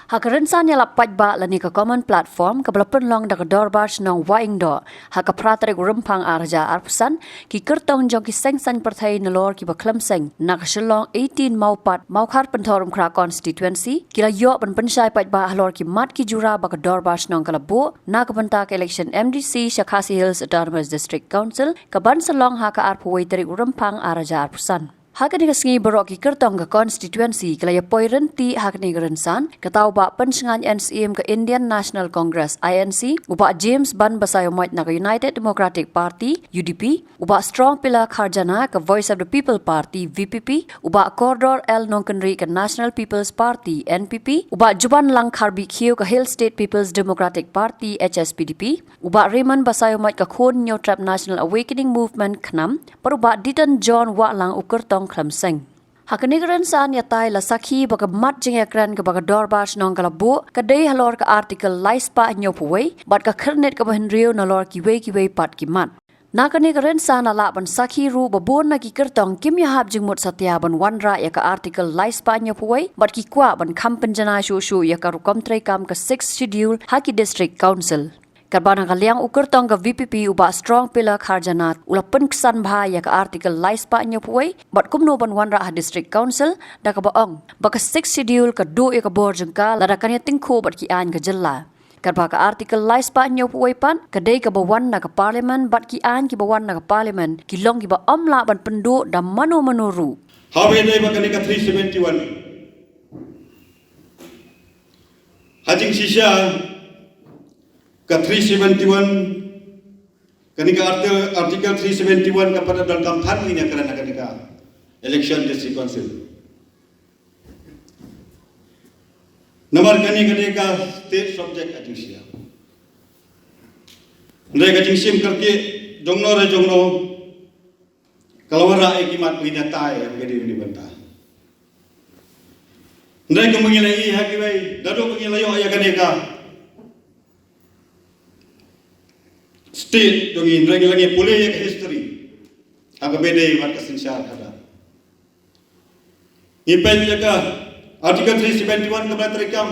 Hakarensan yala pajba lani ka common platform ka balapan long da ka dorbash nong waing do haka pratrik rumpang arja arpusan ki kertong jong ki sengsan partai nalor ki baklam seng nakashilong 18 maupat maukar pentorum kra constituency kila yo ban pensyai pajba halor ki mat ki jura ba ka dorbash nong kalabu nak bentak election MDC Shakasi Hills Autonomous District Council ka ban salong haka arpuway tarik rumpang arja arpusan. Hakani kasingi barok ki kertong ka constituency kalaya poirenti hakani gerensan katau ba pensengan NCM ke Indian National Congress INC uba James Ban Basayo Moit na ka United Democratic Party UDP uba Strong Pillar Kharjana ka Voice of the People Party VPP uba Corridor L Nongkenri ka National People's Party NPP uba Juban Lang Kharbi Khiu ka Hill State People's Democratic Party HSPDP uba Raymond Basayo Moit ka Khon Nyo Trap National Awakening Movement KNAM paruba Ditan John Walang ukertong Klam Seng. Hakanigaran saan yatai la sakhi baga mat jing ekran ka baga dorbash nong kalabu kadai halor ka article laispa nyo puway bat ka khernet ka bahenrio nalor kiwe pat ki mat. Nakanigaran saan ala ban sakhi ru babon na ki kertong kim yahab jing mut satya ban wanra ya ka article laispa nyo puway bat ki kwa ban kampen jana shu ya ka rukom trai kam ka 6th schedule haki district council. Karbana kaliang ukertong ka VPP uba Strong Pillar Kharjanat ulapan kesan bahaya ka artikel laispa nyo puway bat kumno ban wanra ha district council da ka baong baka 6 schedule ka do ya ka borjengka lada kanya tingko bat ki an ka jella karba ka artikel laispa nyo puway pan kadai ka bawan na ka parliament bat ki an ki bawan na ka parliament ki long ki ba amla ban pendo da mano ru Hawe dai baka ni ka 371 Hajing sisya ka 371 kanika artikel 371 kepada dalam kamphan ini kerana kanika election district council nomor kanika state subject ajusia ndai ka jingsim karke jongno kalawara ekimat winatai gede ni banta ndai ka mengilai hakibai dado mengilai ya kanika state dongi lagi pulih ya history aga beda mat kasinsyar kada ipai jaga artikel 371 kebelah terikam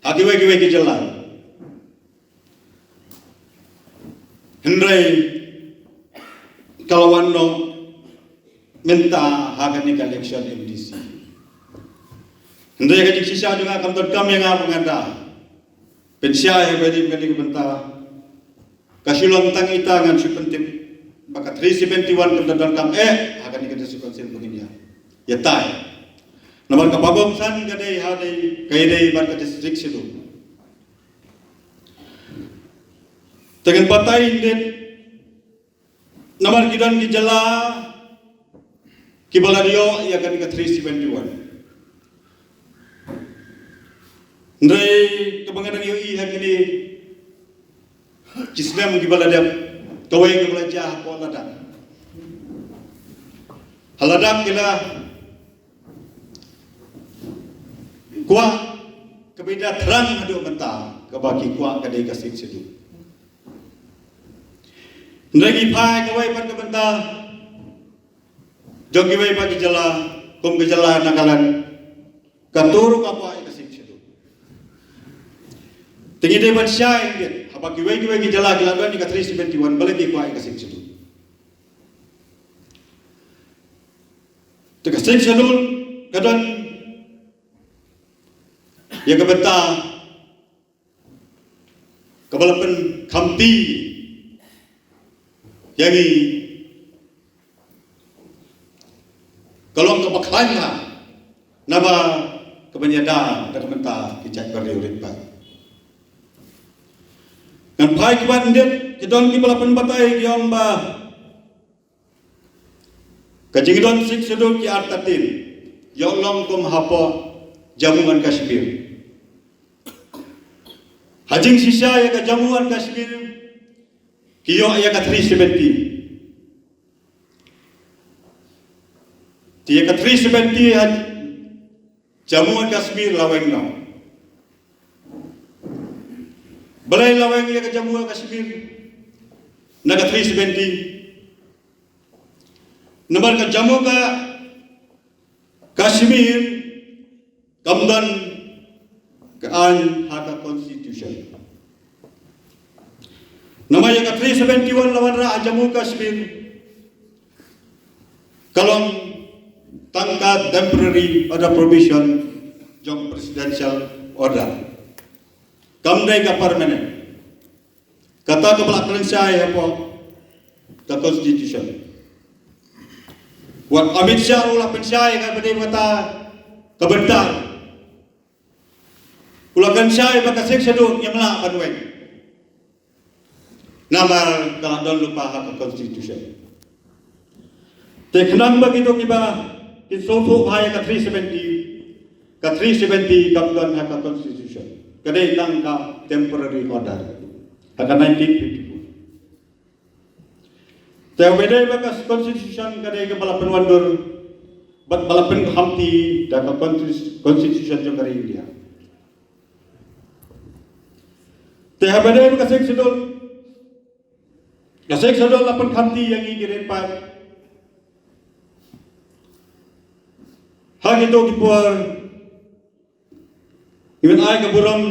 hagiwe ke jalan hendrai kalawan no minta haga ni election MDC hendrai ka sisa juga kam terkam yang ngada pensya ya bedi bentar Kasilong tang ita ngan supentip baka 371 kemudian kam akan dikasih konsil begini ya tai nomor kapabom san gadai hadai kaidai barka district situ dengan patai den nomor kidan ki jala kibaladio ya kan ke 371 ndai kebangadan yo i hakini Islam gibala dem kawai gibala jah ko ladak haladak kila kuah kebeda terang adu mentah kebaki kuah kadai kasih situ ndagi pai kawai par kebenta jogi wai bagi jala kum gejala nakalan katuru apa kasih situ tinggi dai ban syai dia apa kiwe gejala gelaban di 371 balik kuah kasih situ Tekasih sedul kadang ya kebeta kebalapan kampi yangi kalau kebakanya nama kebenyadaan dan kebeta kicak beriurit pak dan baik bandit kita kebalapan batai kiamba Kajingidon sik sedul ki artatin yolong kum hapo jamuan Kashmir hajing sisa ya ka jamuan Kashmir kiyo ya ka 370 tiya ka 370 jamuan Kashmir laweng no balai laweng ya ka jamuan Kashmir na ka 370 Nomor ka Jammu ka Kashmir kamdan kaan haka constitution. Namanya ka 371 lawan ra Jammu Kashmir. Kalong tangka temporary order provision jong presidential order. Kamdai ka permanent. Kata ke belakang saya apa? The constitution. Wat Amit Shah ulah pensai kan pada kata kebentar. Ulah pensai baka seksadu yang melak paduai. Nama kalau don lupa hak constitution. Teknang begitu kiba kisofu bahaya ka 370 kamduan hak constitution. Kadai tangka temporary order. Hak 1954. Saya bedai bakas constitution kadai ke balapan wandur, balapan hamti dan constitution jong dari India. Saya bedai bakas seksedul lapan hamti yang ikirin pat. Hak itu dipuar. Iban ay kaburang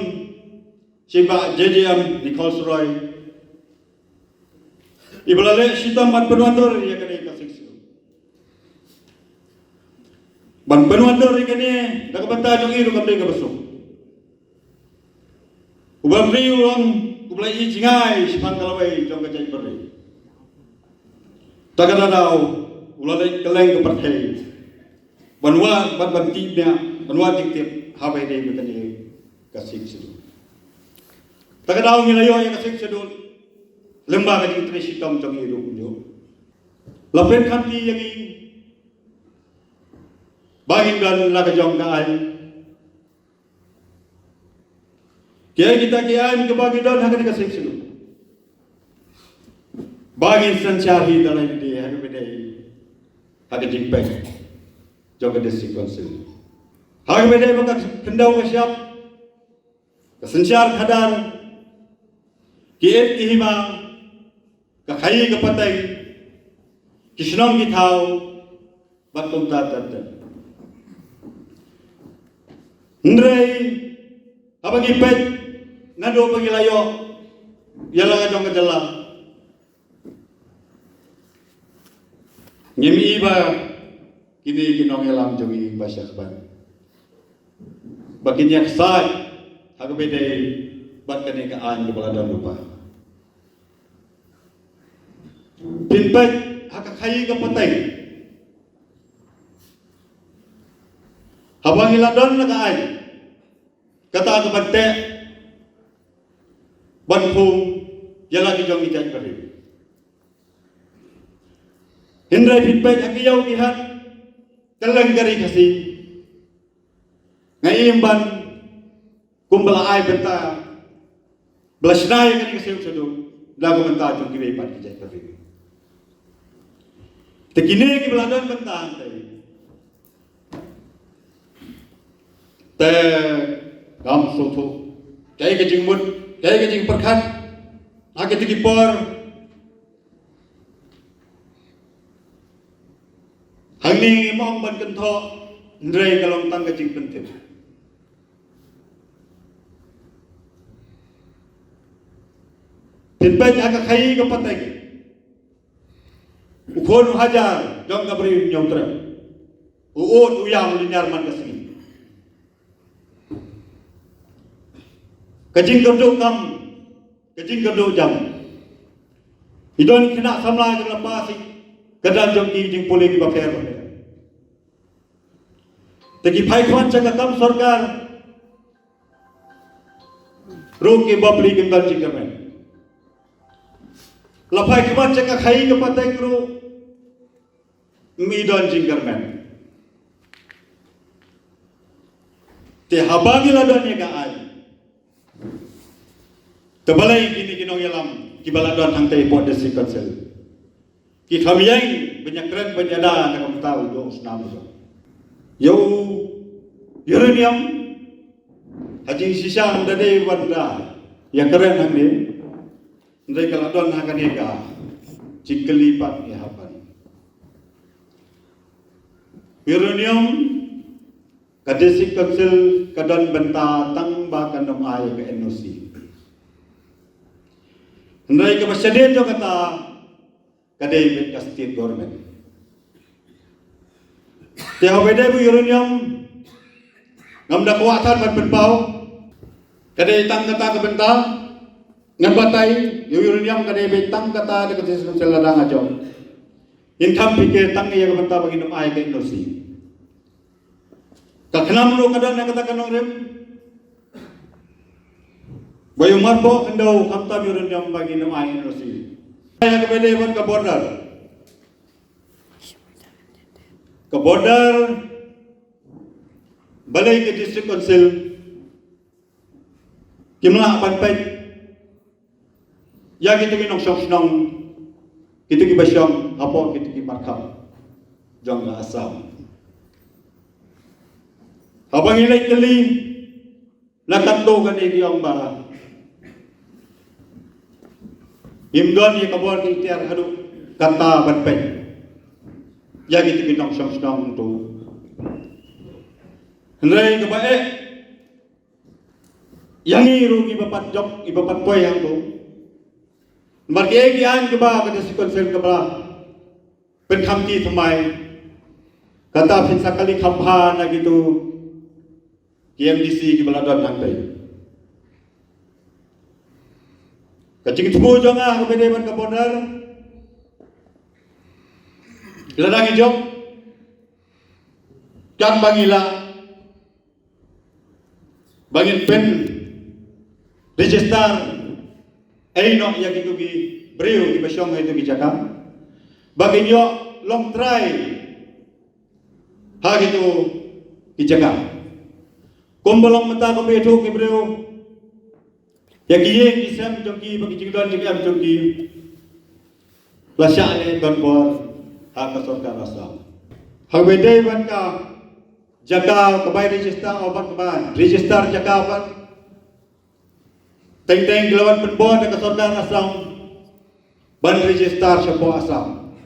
siapa JJM Nichols Roy. Ibalale sitam ban penuandor ya kene kasih. Ban penuandor kene dak banta jong iru kamdai ka besok. Ubam riuang ublai jingai sipang kalawai jong kajai beri. Takana dau ulalai keleng ke partai. Banwa ban tibnya banwa diktip habai dei bekane kasih sidu. Takana dau ngilayo ya kasih sidu. Lembaga yang tersitam jong hidup punya. Lapen kanti yang bagin dan laga jong kaai. Kiai kita kiai ke bagi dan hakan kasih selu. Bagin sancari dalam dia hakan bedai hakan jingpeng jong ke desi konsil. Hakan bedai maka kendau siap kesencar kadar kiai kihima kakai kepatai kisnong kitau batung tatata ndrei abagi pet nado pagilayo yala ngajong kadala ngemi iba kini kinong elam jongi basyak ban baginya kesai agabedai bat kane kaan kepala dan lupa pinpet hak kai ka patay habang iladon na kaay kata ka bante banpung yala ki jong ijay pare hindray pinpet akiyaw kihat kalanggari kasi ngayimban kumbala ay benta belasnay kani kasi usado lagu menta jong kiway pat ijay pare tekine ki beladan bentang te gam soto kai ke jingmut kai ke jing perkhat ake tiki por hangni mong ban kan tho ndrei kalong tang ke jing pentit tinpai aka khai ke patai ukon hajar jong kabri nyautra uut uyam linyar man kasih kajing kerdo kam kajing kerdo jam idon kena samla jong lepas kadan jong jing pole di bafer tegi phai khwan jaga kam sarkar roke babli kengal jikamen lapai khwan jaga khai ke patai kru midon jingkarmen te habangi ladon ka ai tebalai kini kinong yalam kibaladon hang tei pot desi konsel ki khamyang banyak keren banyada nak tahu do usnam yo uranium haji sisa ndade wanda yang keren hang ni ndai kaladon hang ni ka cikelipat ni hapan uranium kadesi konsel kadan benta tang ba kanom ay ke NOC. Hendai ke presiden jo kata kadai ke state government. Tiada beda bu uranium ngam dak kuatan ban penpau kadai tang kata ke bentang ngan batai uranium kadai betang kata de ke seladang ajo. Intam pikir tang ye ke bentang bagi nom ai ke NOC. Kaknam lo kadang nak kata kanong rem. Bayu marbo kandau kamta uranium bagi nom ai NOC. Saya ke beda ban ke border. Ke border balai ke district council kimlah panpai ya kita minong syong kita ki basyong apa kita ki markam jong la asam habang ilay kali nakanto kan igiyong ba imdon ye kabor ki tiar hadu kata panpai ya kita minong syong tu Hendai ke baik yang iru ibapat jok ibapat poy yang tu marke gian ke ba kata sikonsel ke ba pen khamti thamai kata pin sakali khamha na gitu KMDC ke baladon hantai kacing tubu jonga ke bede ban ke border ladang jok kan bangila bangin pen register no ya gitu ki breu ki basyong itu ki jakam bagin yo long try ha gitu ki jakam kombolong mata ko beto ki breu ya ki ye ki sam joki bagi jingdon ki am joki lasya le don bor ha ka sorka rasa ha bede ban ka jaka kebai register obat keban register jaka obat teng gelawan penbon ke sordan asam ban register syapo asam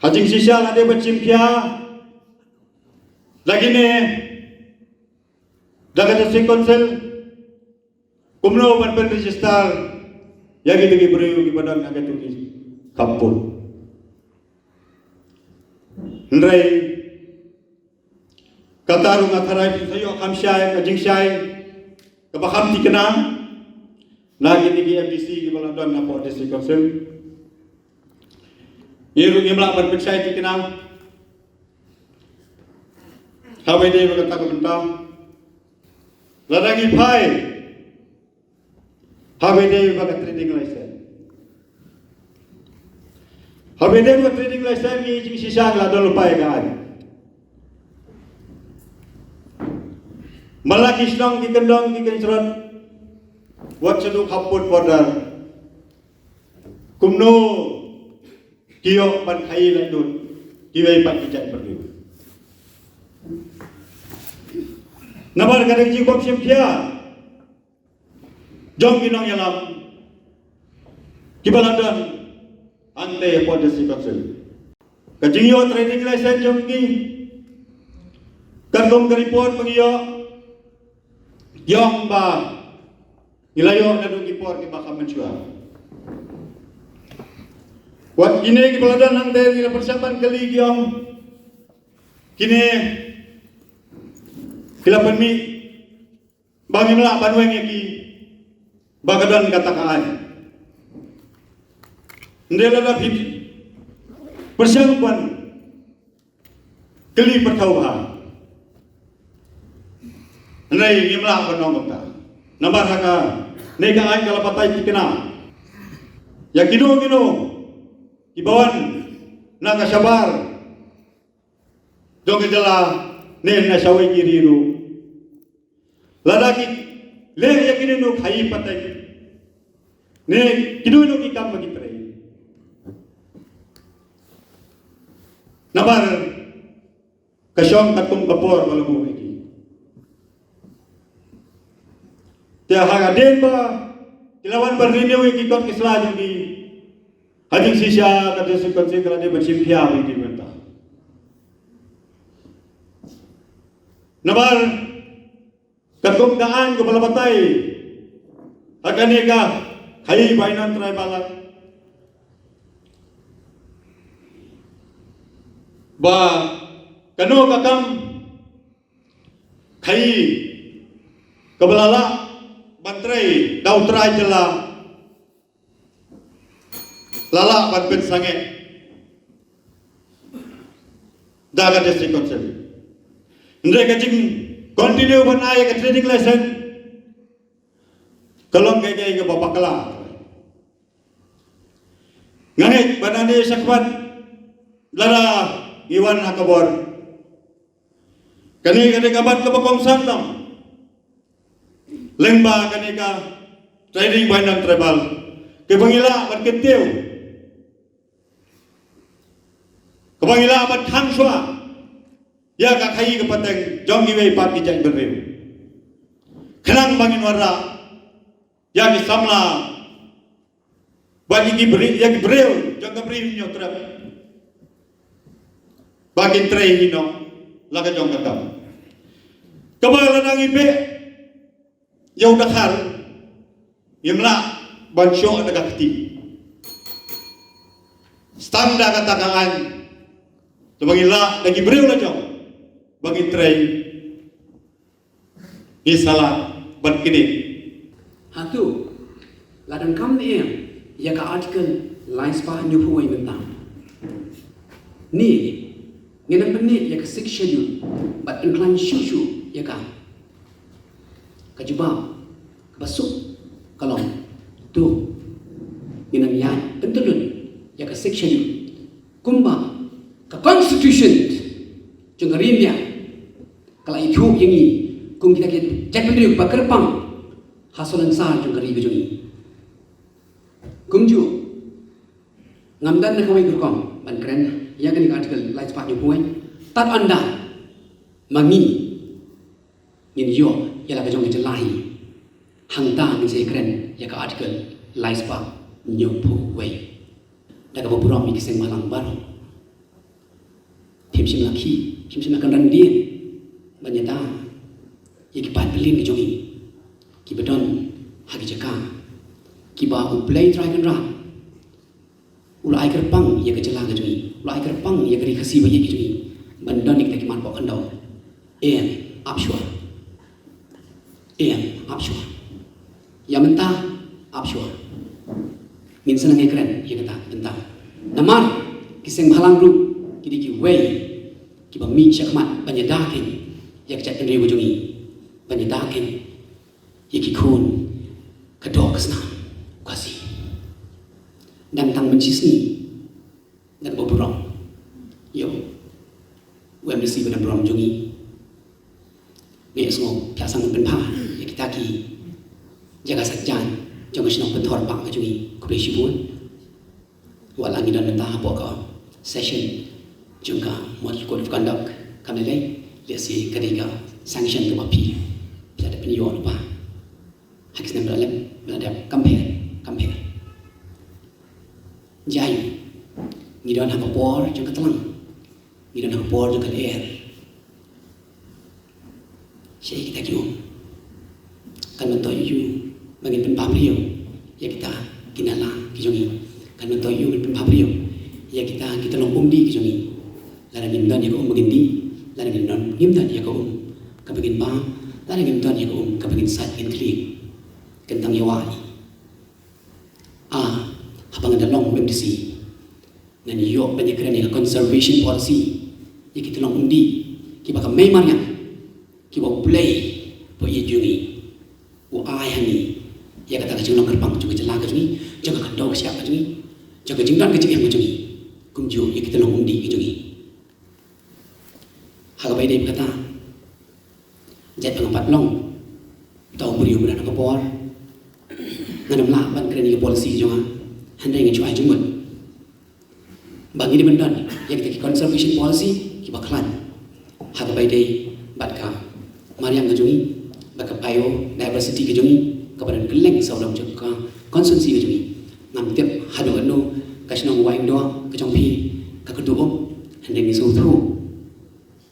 hajing sisa ade bacim kia lagi ne daga de konsel kumno ban register ya gitu ki beri ki badan agak tu ki kampung ndrai kata rumah tarai sayo kam syai kajing syai kabaham tikena lagi di MDC di baladon napo district council iru ngimla ban syai tikena hawe de berkata ke bentang ladangi pai hawe de berkata trading license hawe de berkata trading license ni jing sisa ladon lupai kan Malaki Islam di kendang di kenceran buat seduk haput border kumno kiyo pan kai landun kiwai pan kijat perlu nabar kadang ji kop simkia jong kinong yalam kibaladan ante podesi konsul kajingyo training license jong ki kandong report pengiyo Yang ba ilayo na dong ipor ki baka mensua. Wat kini ki baladan nang der ila persiapan kali gyong kini kilapan mi bagi melak banweng ki bagadan katakaan. Ndela da phit persiapan kali pertauhan. Nai imla banong ta nambar haka nega ay kalapatay tikena ya kino ibawan na kasabar dong jala ne na sawai kiriru ladaki le ya kino khai patay ne kino ki kam bagi pre nambar kasyong tatum kapor walabu Tiada hagaden ba kilawan berrenew ikon kislah jadi hajing sisa kata sukan sekala dia bersimpia di mata. Nabar Katung daan ko palabatay. Agani ka, kayi bainan tribalan. Ba, kano kakam, kayi, kabalala, bantray, daw try jala, lala patpit sange, daga district council. Ndre kajing continue banay ka training lesson. Kalong kay ka babakla. Ngangit banani sakwan lara iwan hakabor. Kani kabat ka bakong santam. Lengba kani ka training bainang tribal. Ke bangila bat ketiu. Ke bangila bat khangswa. Ya ka khai ka pateng jong giwe pat ki jang bereu. Khenang bangin warra ya ki samla bagi ki beri ya ki bereu jong ka beri nyo trap. Bagi trei hino laga jong ka kam. Kabala nang ibe yau dakhar yemla bansyo daga kti. Standa katakaan tumangila lagi bereu la jong. Bagi tray ni salah ban kini hatu ladang kam ni ya ka article lines pa nyu puai mentam ni ngenam penit ya ka 6 schedule but incline shushu ya ka kajubam kabasuk kalong tu ngenam ya pentulun ya ka 6 schedule kumba ka constitution jenggarim ya kalau itu yang ini kung kita cek pendiri bakerpang hasolan sah jenggari bejungi kungju ngamdan nak kawai kerkom ban keren ya kan artikel lain sepat nyupuai tat anda mangi ngin yo ya la kajong jelahi hangta ni saya keren ya ka artikel lain sepat nyupuai dak apa buram mi kiseng malang baru pimsim laki pimsim akan randien banyata ya kipat pelin ke jongi kibadon hagi jaka kiba uplay dragon rat ulai kerpang ya kecelang ke jongi ulai kerpang ya keri kasi bayi ke jongi bandon ni kita kiman pok kendau upshore upshore ya mentah upshore min senang keren ya kata mentah namar kiseng halang ru kidi ki way kiba mi syakmat banyadakin ya kecak kendri bujungi banyadakin ya ki kun kedok senang kasih dan tang mencisni dan boborong yo WMC benar benar jungi ni semua piasang penpa ya kita ki jaga sajan jangan senang pentor pak jungi kuliah pun walangi dan mentah apa kau session juga model code of conduct kami lagi lihat ketiga sanction tu api ada penjual apa hakis nem berada compare jai ni dan hamba por juga telang ni dan hamba por juga air saya kita kium kan mentoy you bagi penpam rio ya kita kinala kijungi kan mentoy you penpam rio ya kita lompong di kijungi ladang imdan ya ko begindi ladang imdan ya ko kabagin ba ladang imdan ya ko kabagin sat in clean kentang yawai habang ada long MDC dan yo banyak keren ya conservation policy ya kita long undi kita bakal memarnya kita play po ye jungi o ayani ya kata kacung long kerpang juga jelas kacungi jangan kandau siap kacungi jangan jingdan kecil yang kacungi kumju ya kita long undi kacungi hagabai dia berkata jat pengempat long tahu beriu benar kapor ngadam lah ban keren ya polisi juga handai dengan cuai jumut bagi di bendan ya kita conservation policy kita klan hagabai dia batka Mariam kejungi baka biodiversity kejungi kepada geleng saudara juga konsumsi kejungi nam tiap hadu anu kasnong waing do kejongpi kakeduo handai ni sautu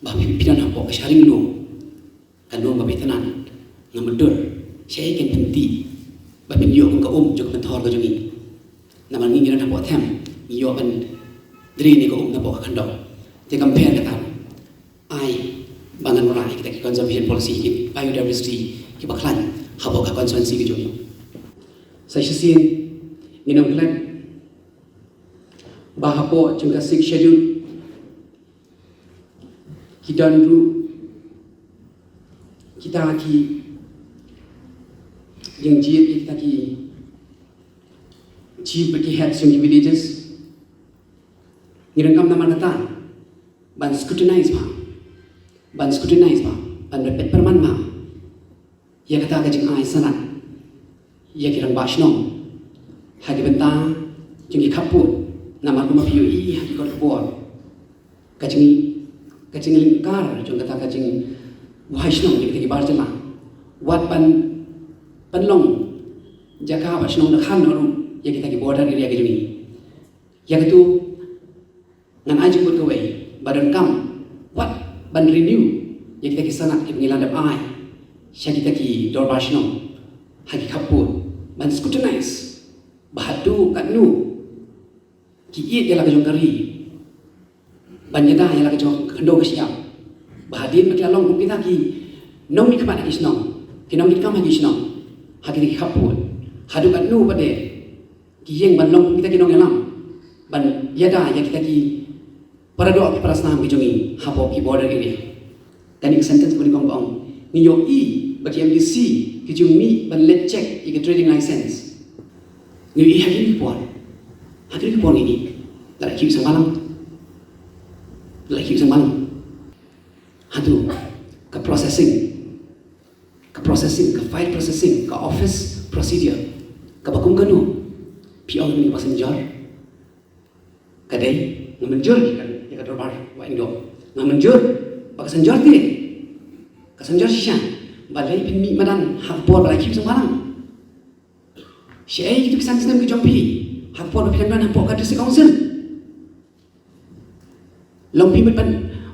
bah pidan apa kasharing lu kan do babitanan ngamundur saya kan penting ben yo ka jo kan thor ka jongi naman ngi na po them yo ben dri ni ko na po ka khandok te compare ka tan ai bangan ora kita ki conservation policy ki biodiversity ki baklan habo ka conservancy ki jongi sai sin ni nam klan bahapo jengka six schedule kita dulu kita ki yang jiat kita ki chief bagi heads yang villages nirangkam nama natan ban scrutinize ban repet perman ma ya kata ka jing ai sanat ya kirang basno hagi benta jing kaput nama kuma piu I hagi kot bor kajing lingkar jong kata kajing wahisno yang kita bar jela wat penlong jaka wahisno nak han noru ya kita border area ke juni ya itu ngan aja buat gawe badan kam wat ban renew ya kita sanat ke pengilan dap ai sya kita ki dor wahisno hagi kaput ban scrutinize bahadu kanu ki ye la ke jong kari ban yada ya la ke jong kendo ke siap bahadin mati along kita ki nong ni kemat ki snong ki nong ki kam ki snong hagi ki kaput hadu kat nu pade ki yeng ban long kita ki nong elam ban yada ya kita ki para doa ki prasnam ki jongi hapo ki border area dan ik sentence ko ni kong bong ni yo I bagi MDC ki jumi ban let check I ki trading license ni I hagi ki por ini la ki samalang hadu ke processing ke file processing ke office procedure ke bakum kanu PO ni passenger kadai ngamanjur kan ya ka dorbar wa indo ngamanjur passenger ti passenger sisya balai pin mi madan hak por balai ki samalang syai itu kesan sistem ke jompi hak por pin hak por ka district council lompi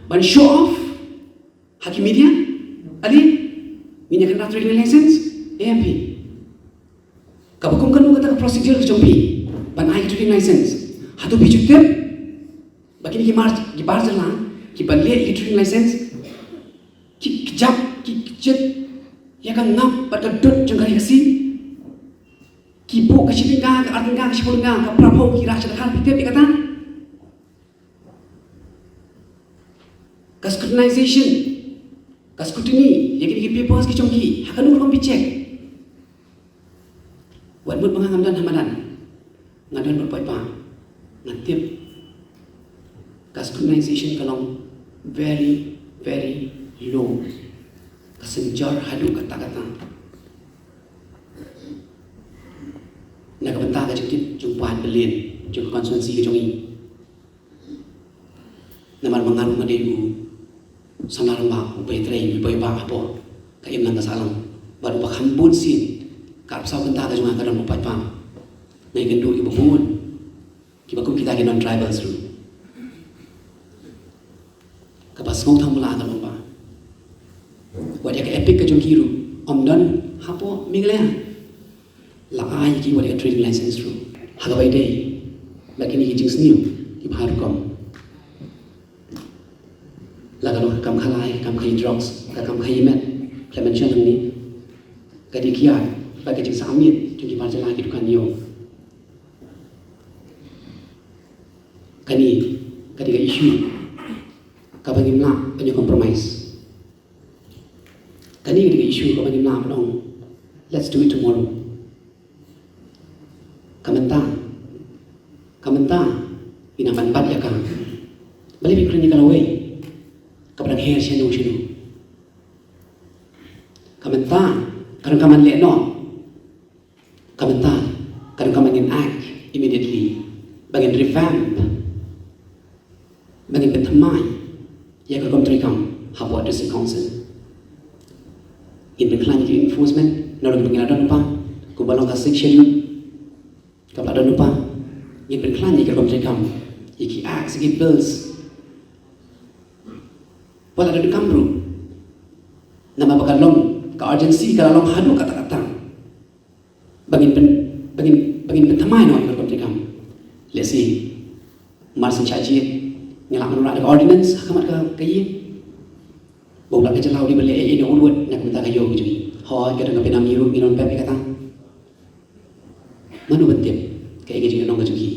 ban show off haki media ali ini akan trading license AMP kabukum kanu kata procedure ke jompi ban ai trading license hatu bijutem bagi ni ki bar jalan ki ban le trading license ki jap ki jet ya kan ngap pada dot jengkari kasi ki bo ka shilinga ka artinga ka shilinga ka prapo ki ra chakhan pitep kata ka scrutinization ka scrutiny ya ki papers ki chongki hakanu rom check wan mut mangam dan hamadan ngadan berpai pa ngatip ka scrutinization kalong very low kasenjar hadu kata-kata nak benta ka jumpa belian jumpa konsumensi ke jongi namar mangaru ngadegu samar ma upai trei upai ba apo ka im nang salang baru ba khambun sin ka apsau benta ka junga kadang upai pa nai gendu ibu mun ki bakum kita ke non tribals ru ka pas ngong thang mula ta ba wadia ka epic ka jongki ru omdan hapo migle la ai ki wadia trading license ru haga bai dei lakini ki jings new ki bhar kom la ka kam khalai kam khai drugs ka kam khai met prevention ni ka di kia ba ka jing samit jong ki bar jala ki dukan yo kani ka di issue ka bagi mla penyo compromise kani ka di issue ka bagi mla dong let's do it tomorrow kamenta inaman bat ya kan bali pikir ni kalau way kapan hair shenu kamenta kadang kaman le no kamenta kadang kaman in act immediately bagian revamp bagian pentamai ya ka kom trikam habo district council in decline enforcement nolong pengiladan pa ko balong ka schedule kapag ada lupa, yang berkelani ke dalam mereka, iki acts, iki bills, wala ada di kamru, nama bakal long ke urgency kalau long hadu kata-kata bangin pentamai no ikut kontri kam lesi marsin caci ngelak menolak ada ordinance hakamat ke kayi bola ke jelau di balik ini ulut nak minta kayu gitu ho kada ngapi nam yiru minon pepe kata manu bentip kayak gitu nong kajuki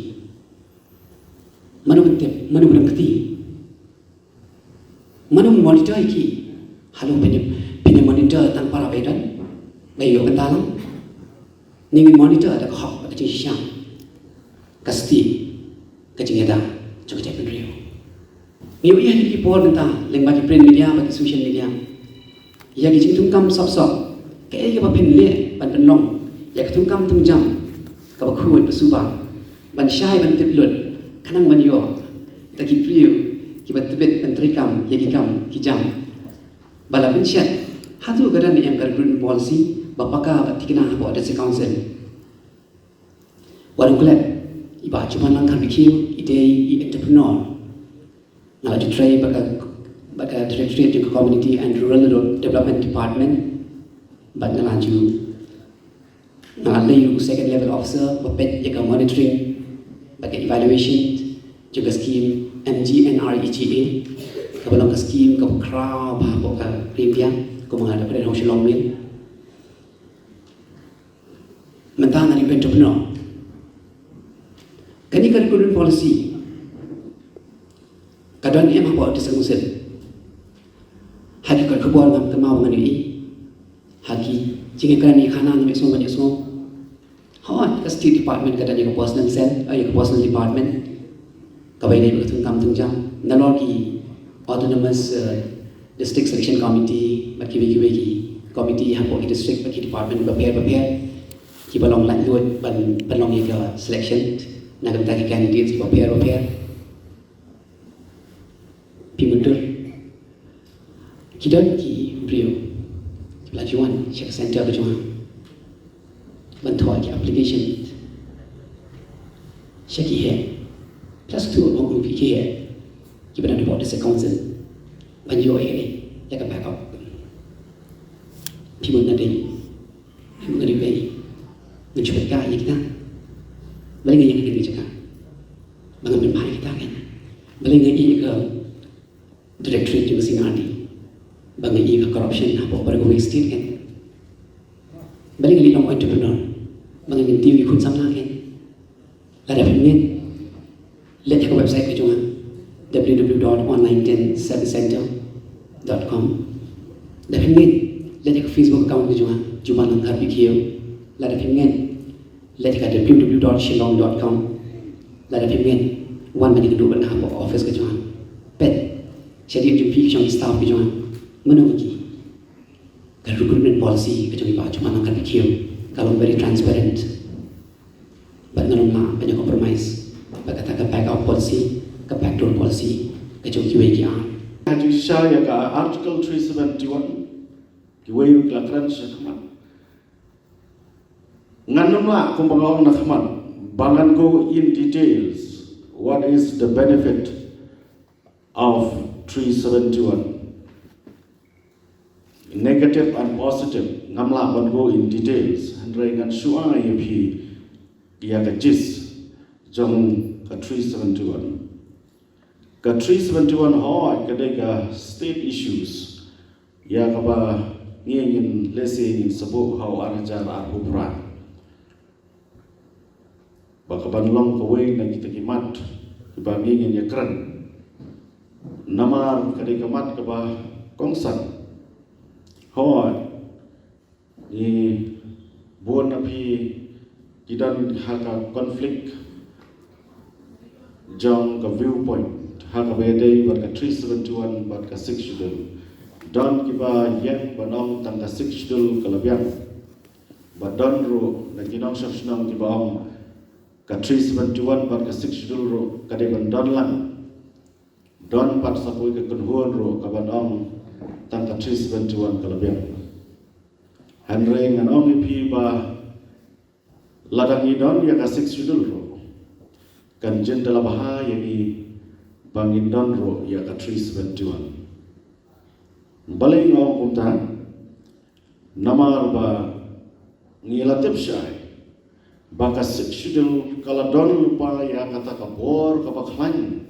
manu bentip manu berangkati manu monitor iki halu pinjam monitor tanpa rapedan bayo kentalang ning monitor ada hok kecil siang kasti kecil ada cukup cepat rio Iyo iya di por benta leng bagi print media bagi social media ya ki tungkam sop kayak apa pen le ban penlong ya ki tungkam tungjam ka ba khuit pasuba ban syai ban tiplut kanang ban yo ta ki priu ki ba tibet pentrikam ya ki kam ki jam bala pencet hatu gadan ni em gargun policy bapaka batikna bo ada council warung kulat iba cuma langkah bikin ide entrepreneur Now to try baka Directorate of Community and Rural Development Department, but nalanju nalay second level officer, bapet jaga monitoring, baka evaluation, jaga scheme MGNREGA, kabalong ka scheme kab crowd bahabo ka premia, kung mga dapat ng silong mil. Mentang na entrepreneur. Kani curriculum policy. Kadang em apa di sengusel. Haki kat kebuan ngam kemau ngani i. Haki jinga kerani khana ngam semua banyak semua. Hot ke state department kadang ke personal cell, ke personal department. Kabai dai betul kam tungjam. Nalor ki autonomous district selection committee, baki committee hapo ki district baki department prepare. Ki balong lan luat balong ye ke selection. Nagam taki candidates prepare. Pimundur kidan ki brio pelajuan check center ke jua bantuan ki application check he plus 2 orang pi ke ki bana report the council banjo he ya ka back up pimun na dei pimun na dei mencoba ka ya kita balik ngai kita cakap bangan memahami kita kan balik ngai ke Directorate juga singardi bangai ia corruption apa pada gue state kan balik ngali nom entrepreneur bangai nganti wi kun samna kan ada pemien lihat ke website ke cuma www.online10center.com ada pemien lihat ke Facebook account ke cuma langkar pikir ada pemien lihat ke www.shillong.com ada pemien wan bagi kedua benda apa office ke cuma pet jadi jumpi kecong staff kecong mana lagi kalau recruitment policy kecong iba cuma angkat pikir kalau very transparent but ngalong na banyak compromise bagata ka back out policy ka backdoor policy kecong kiwe ki an Haju saya ke Article 371 kiwe kelakran sekmat nganumlah kumpangawang nakmat bangan go in details what is the benefit of 371 negative and positive ngamla ban go in details handrai ngan sua ip ya ka jis jong ka 371 ka 371 ho ka de ka state issues ya ka ba ngin lesi in sabo how arajar arhubra ba ka ban long ko we na kita kimat ba ngin ya kran namar kadai kamat ke bah kongsan hoi ni buon api kidan haka konflik jong ka viewpoint haka bedai bat ka 371 bat ka 6 schedule don kiba yen banong tang ka 6 schedule kalabian bat don ro na kinong shafnong kiba om ka 371 bat ka 6 schedule ro kadai ban don lang don pat sapoi ke kunhuan ro kaban ong tangka 371 kalabian hanre ngan ong ipi ba ladang idon ya ka 6 judul ro kan jendela baha yani bangin don ro ya ka 371 balai ngong kumtahan namar ba ngilatip syai baka seksidul kala don lupa ya kata kabor kabaklan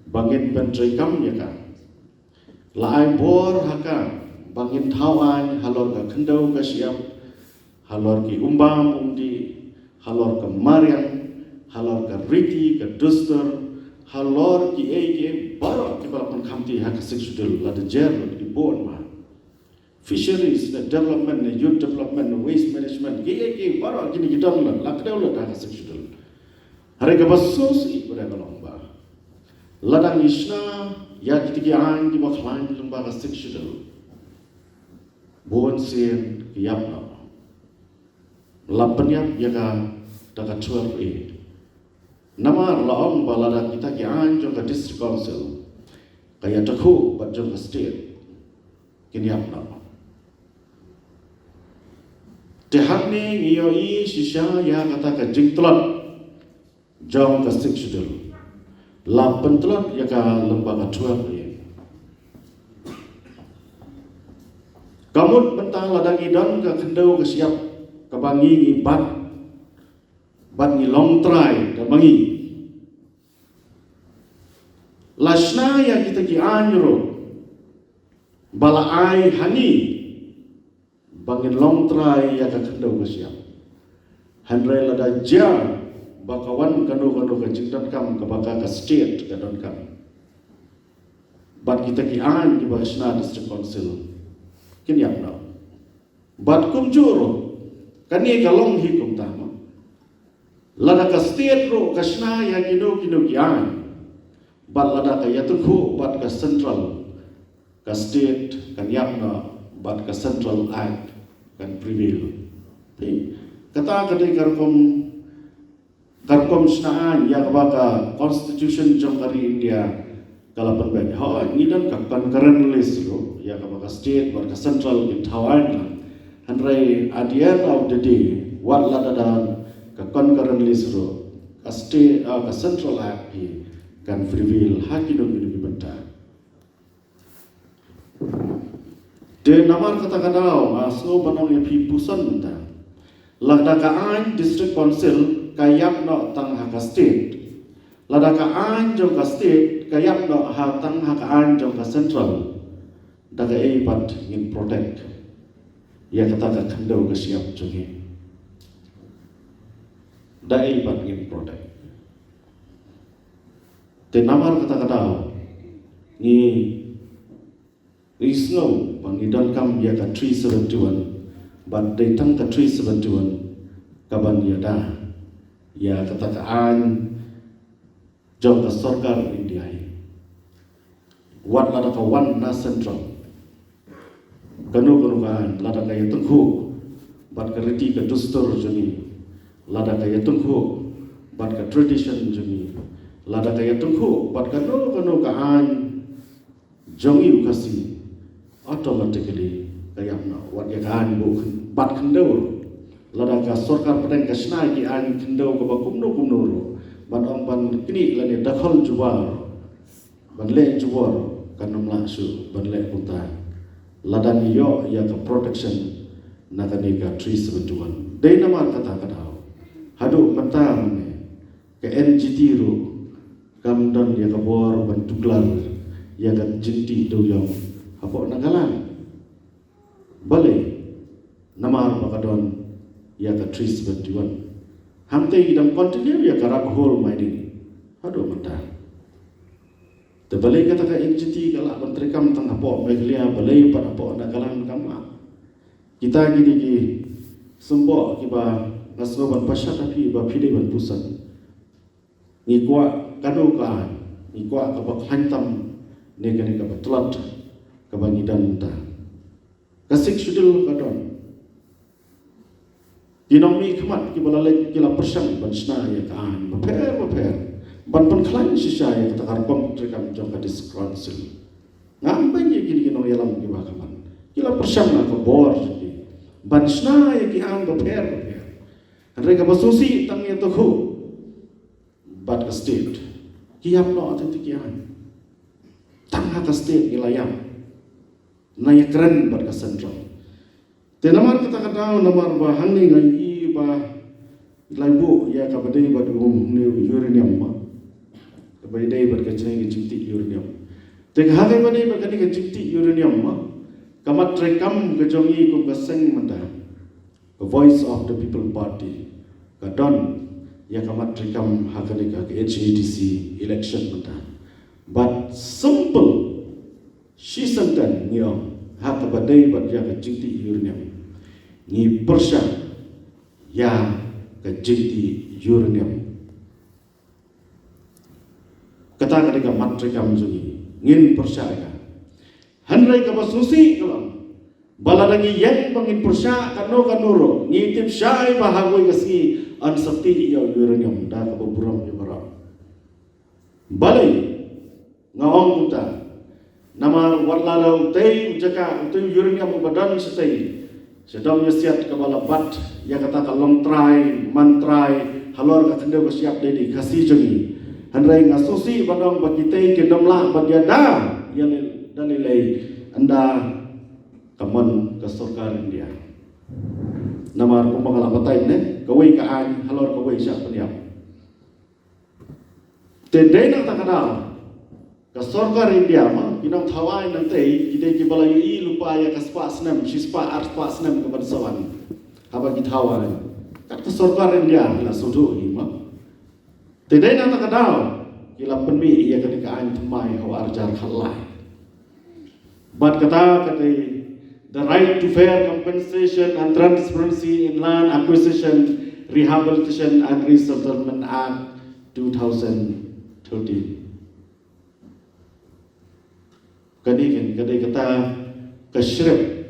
bangin bentri kam ya kan laai bor haka bangin tawan halor ka kendau ka siap halor ki umbam umdi halor ka mariam halor ka riti ka duster halor ki ege baro ki balapan kamti haka seksidul lada jer di bon ma fisheries, the development, the youth development, the waste management, gigi baru gini kita ulat, lakdau ulat dah seksual. Hari kebasos ibu dah lomba. Ladang isna ya kita kian di baklan lomba seksual. Bon sen kiapna. Lapannya ya kan dah 12A. Nama laom balada kita kian jangka district council. Kaya takhu bajang state. Kini apa? Tehani ngiyoi sisya ya kata ka jingtlat jong ka seksual la pentlat ya ka lembaga 12 kamut bentang ladang idan ka kendau ka siap ka bangi ngibat bat ngi long try ka bangi lasna ya kita ki anjro bala ai hani bangin long try ya ka kendau ka siap handrai lada ja bakawan kanu ka jingdan kam ka baka ka state ka don kam bat kita ki an di basna district council kin yak na bat kum juro kani ka long hi kum tama lada ka state ro kasna ya kino ki an bat lada ka yatuku bat ka central ka state kan yak na bat ka central act kan prevail. Kata kadai karkom snaan ya baka constitution jong kari India kalapan baik. Ha ni dan kapan karen list ro ya baka state bat ka central in Taiwan. Handrai at the end of the day what lada dan ka karen list ro ka state ka central act kan prevail hakino ni benta. De namar kata-katau asno banong yang pipusan benda. Lada kaan district council kayap no tang haka state. Lada kaan jong ka state kayap no ha tang haka an jong ka central. Daga eipat ingin protect. Ya kata ka kendau ka siap jongi. Da eipat ingin protect. De namar kata-katau ni Isno pangidan kam ya ka 371 but they tang ka 371 kaban ya dah ya katakaan jong ka sarkar India wat lada ka one na central kanu kan lada ka yatunghu bat ka riti ka dustur joni lada ka yatunghu bat ka tradition joni lada ka yatunghu bat ka kanu ka an jongi ukasi automatically kayam na wat ya kan bu bat kendau lada ka sarkar pedang ka snai ki an kendau ka kumno ro ban ompan kini lani dakhal jubar ban le jubar kan namla su ban le punta lada ni yo ya ka protection na ka ni ka 371 dei namar kata hadu mata ne ka NGT ro kam don ya ka bor ban tuklar ya ka jinti do yo apa nagalan balik namar pakadon ya ka 371 hamte idam continue ya karak whole mining hado mata te balik kata ka NGT kala menteri kam tang apa meglia balik pada apa nagalan kama kita gini ki sembo kiba nasroban pasha tapi ba pide ban pusat ni kwa kanu ka ni kwa ka bakhantam ne gani ka batlat kebangidan ta kasik sudul kadon dinomi kemat ki balalek kila persang bansna ya kan baper ban pan klan sisa ya kata karpam trekam jong ka diskronsil ngambang ya gini no yalam ki bakaman kila persang na ko bor jadi bansna ya ki ang baper reka basusi tang ya to khu bat ka state kiam no ate tikian tang ha ka state ilayam naya keren pada central Tenamar kata-kata namar bahang ni ngai ba laibu ya kabadai bad ni uranium ma. Kabadai bad kacai giciti uranium. Teng hagai badai bad kani giciti uranium ma. Kamat rekam kejongi kum kaseng manda. The Voice of the People Party. Kadon ya kamat rekam hakani ka HADC election manda. But simple she santan niyo hakabadai bad ya giciti uranium. Ni persya ya kejiti uranium. Kata ketika matri kamu jungi ngin persya ya. Handrai kaba susi kalam. Baladangi yang bangin persya kanuro ngitip syai bahagoi kasi ansakti ya uranium da kaba buram ya bara. Balai ngawang kuta nama warlalau tei jaka itu uranium badan setai. Sedang siap kepala bat, ya kata kalong try, mantrai, halor kata dia bersiap dedi kasih jengi. Handai ngasusi bandang bagi tei kendamlah badia dah, ya dalilai anda kaman kesurkan dia. Nama aku mengalamatai ne, kawai kaan halor kawai siap peniap. Tedai nak tak kenal. Kesurkan India mah, kinam thawai nanti kita kibala yui lupa ya kaspa senam, sispa arspa senam kepada sawan. Apa kita thawai? Kat kesurkan India bila sudu ini mah. Tidak nak kenal. Kila penmi ia kedekaan temai hawa arjar khalai. But kata the right to fair compensation and transparency in land acquisition, rehabilitation and resettlement act 2013. Kadang kata kesrep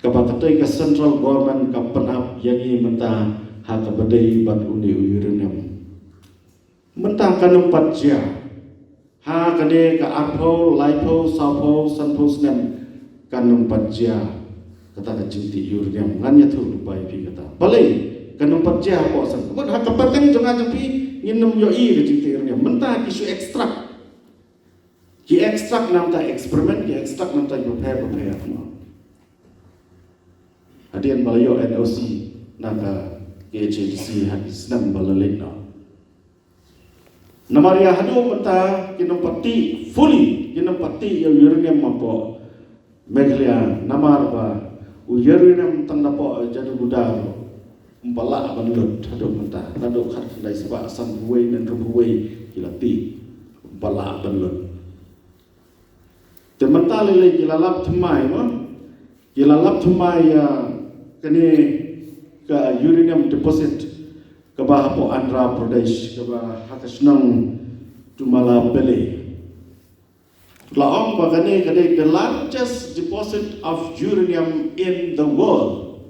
kapatai ke central government kapanap yang ini mentah hak badai bad uni uranium mentah kanum patja ha kade ka arpo laipo sapo sanpo snem kanum patja kata ka cinti uranium nganya tu lupai pi kata balai kanum patja ko san kon hak kapateng jonga jepi nginum yo i ke cinti uranium mentah kisu ekstrak ki ekstrak nam ta eksperimen ki ekstrak nam ta prepare adian balayo NOC naga HADC hadis nam balalek na namaria hadu mata kinampati fully kinampati uranium mapo Meghalaya namar ba uranium tang napo jadu budaro umpala banlut hadu mata nado khat dai saba san buai dan rubuai kilati umpala banlut Temata lele kilalap thumai ma kilalap thumai ya kene ka uranium deposit ka bahapo Andhra Pradesh ka ba hakasnang tumala pele laong ba kane the largest deposit of uranium in the world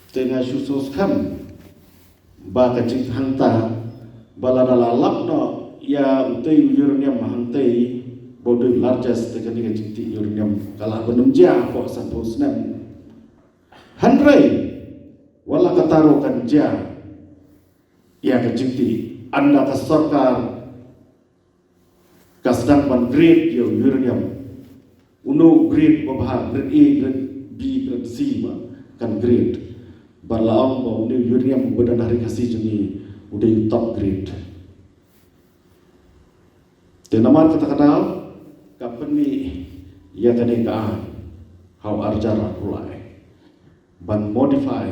tengah susus kam ba kacing hanta baladala lapno ya utai uranium hantai bodoh largest teknik cinti uranium kalah benumja kok sampo senam handrai wala kataro kanja ya kecinti anda kesorkar kasdang ban grade yo uranium uno grade babah grade A grade B grade C ma kan grade barlaong bo uranium badan hari kasih jeni udah top grade Tenamar kata-kata kapeni ya kene ka how arjara pulai ban modify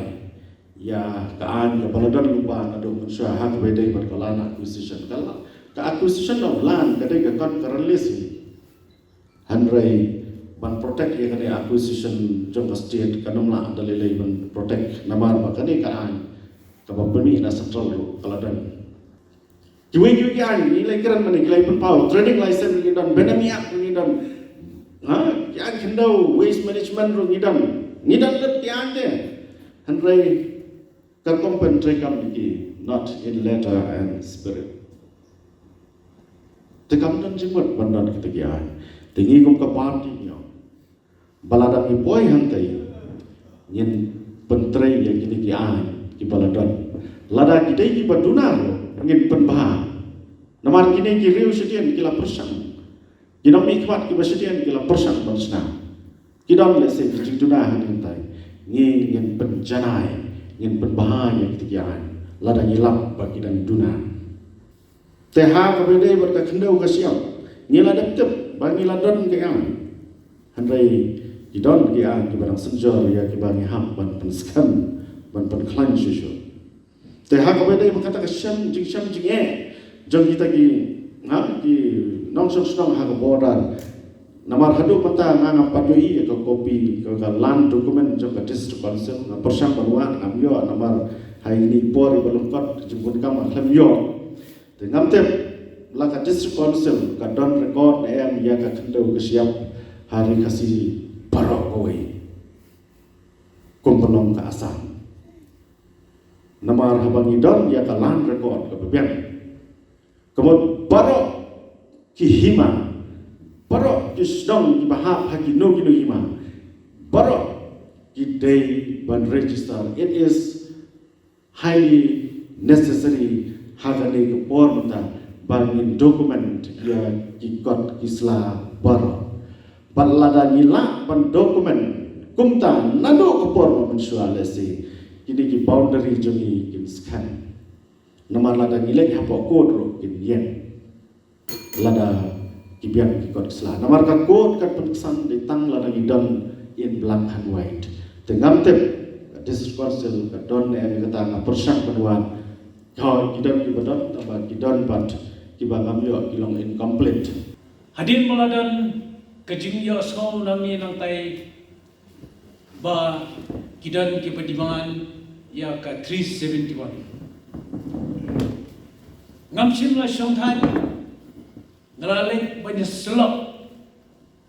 ya kaan ya baladan lupa ado mansyahat wedai berkalana acquisition kala ka acquisition of land kadai ka kan karelesi handrai ban protect ya kene acquisition jong state kanamla dalilai ban protect namar ba kene kaan kapapeni na central kaladan Jual yang ni lagi kan mana kelai pun pau trading license ni dan benamiak ni dan yang kendau waste management ni dan let yang deh handrai kerkompen trekam ni not in letter and spirit tekam dan jimat bandan kita kiai tinggi kum ke parti ni baladang ipoi hantai yin pentrai yang kini kiai ki baladan lada kita ki badunar ngin penbah namar kini ki riu sedian kila persang kinam ikmat ki basedian kila persang bansna Kidon le se kijing tuna hanin tai ngin penjanai ngin berbahaya ketigaan lada ngilap bagi dan duna teha kabede berka kendau kasiam ngila dep bagi ladon ke am handai kidon ke am ki barang senjor ya ki bagi hak ban penskan ban penklan susu teha kabede berkata kasiam jing jong kita ki ki nong song ha ka bodan namar hadu mata nganga padoi ke kopi ke lan dokumen jong ka district council na persang banuan ngamyo namar hai ni pori balungkot jemput kam kham yo te ngamtep la ka district council ka don record em ya ka khndau ke siap hari kasih barok kowe kumpulong ka asam namar habangi don ya ka lan record ke bebian kemud barok ki hima barok ki sedang ki bahap haki no hima barok ki day ban register. It is highly necessary hagane ke por mata ban dokumen ya ki kot kisla barok balada ngila ban dokumen kumta nado ke por mensualesi kini ki boundary jongi kin scan namar lada ngilek hapo kodro kin yen lada kibian kikot keslah. Namar ka kod kat penkesan di tang lada gidan in black and white. Tengam tep district council ka don kata nga persyak penuan. Kau gidan kibadon tambah gidan bat kibagam yo kilong incomplete. Hadin muladan kejing yo skol nami nang tai ba gidan kipadimangan ya ka 371. Ngamsim la syongtan nalalek banyak selok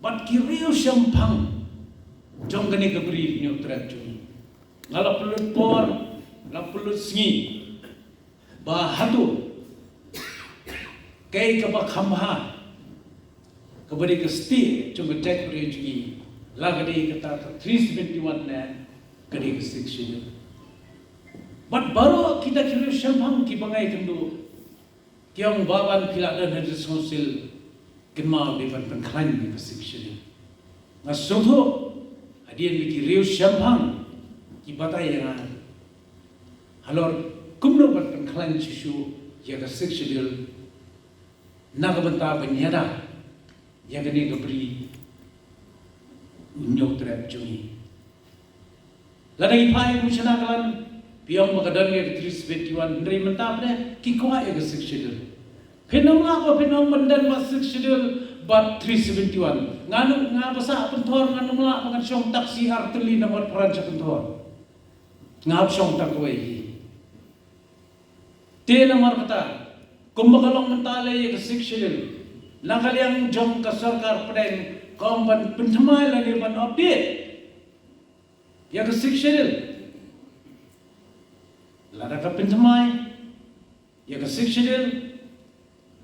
bat kiriu syampang jong gani kabri ni utrat jong ngala pulut por la pulut sngi ba hatu kai ka ba khamha kabari ka sti jong tek pri jgi la gadi ka ta 371 na gadi ka section bat baro kita kiriu syampang ki bangai kendu Kiang baban piladan hadis konsil kenmal di pan pengklan di section. Ngasuto hadian miki riu syampang ki batai yang halor kumno pan pengklan sisu ya ka section nagabanta banyada ya gani gabri unyok trap jumi. Ladang ipai kushana kalan Piang magadan ke 371 dari mentah pada kikwa ya section. Penam apa penam mandan pas section bat 371. Nganu ngabasa pentor nganu melak makan syong taksi arteli nomor peranca pentor. Ngap syong tak wei. Te nomor kata kumbakalong mentale ya section. Nakal yang jong ke sarkar peden komban pentamai lagi ban update. Ya section. Lada ka pintamai ya ka section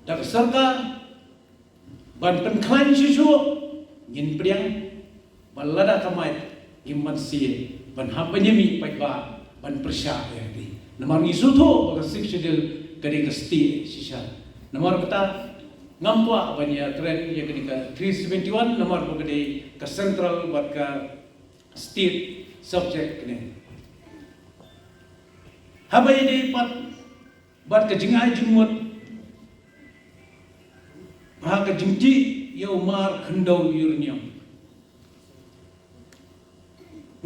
da ka sarkar ban penklan sisu ngin priang balada ka mai gimman si ban hapanyami paiba ban persya ya di namar ngisu tho ka section kadi ka sti sisa namar kata ngampwa banya tren ya kadi ka 371 namar kadi ka central bat ka state subject ni Habai di bat kejingai jumut, ha kejingti ya umar kendau yurniam.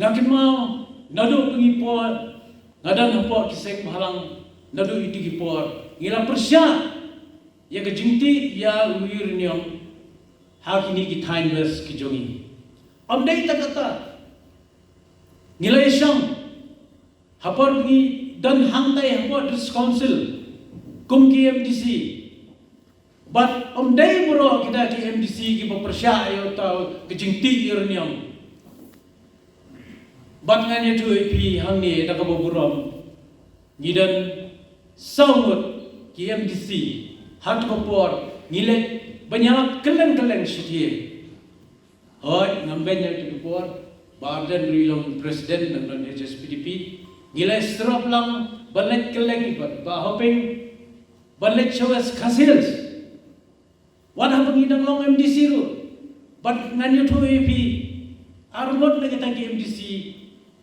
Ngakin mau nado pengipor, ngadan hapor kisek mahalang nado itu kipor. Ngila persya ya kejingti ya yurniam. Ha kini ki timeless kijongi. Amdai tak kata ngila isyam hapor pengi dan hangtai hapor dis council kum ki MDC but day bro kita ki MDC ki pepersya ayo tau kejingti irniam but nganya tu EP hang ni dak boburom ngidan sawut ki MDC hat kopor ngilek banyak keleng-keleng sitie hoi ngambenya tu kopor barden rilong presiden dan HSPDP Gila strop lang balik keleng ibat ba hoping balik shows kasils. What happened idang long MDC ru? But nganyo to EP armod na kita MDC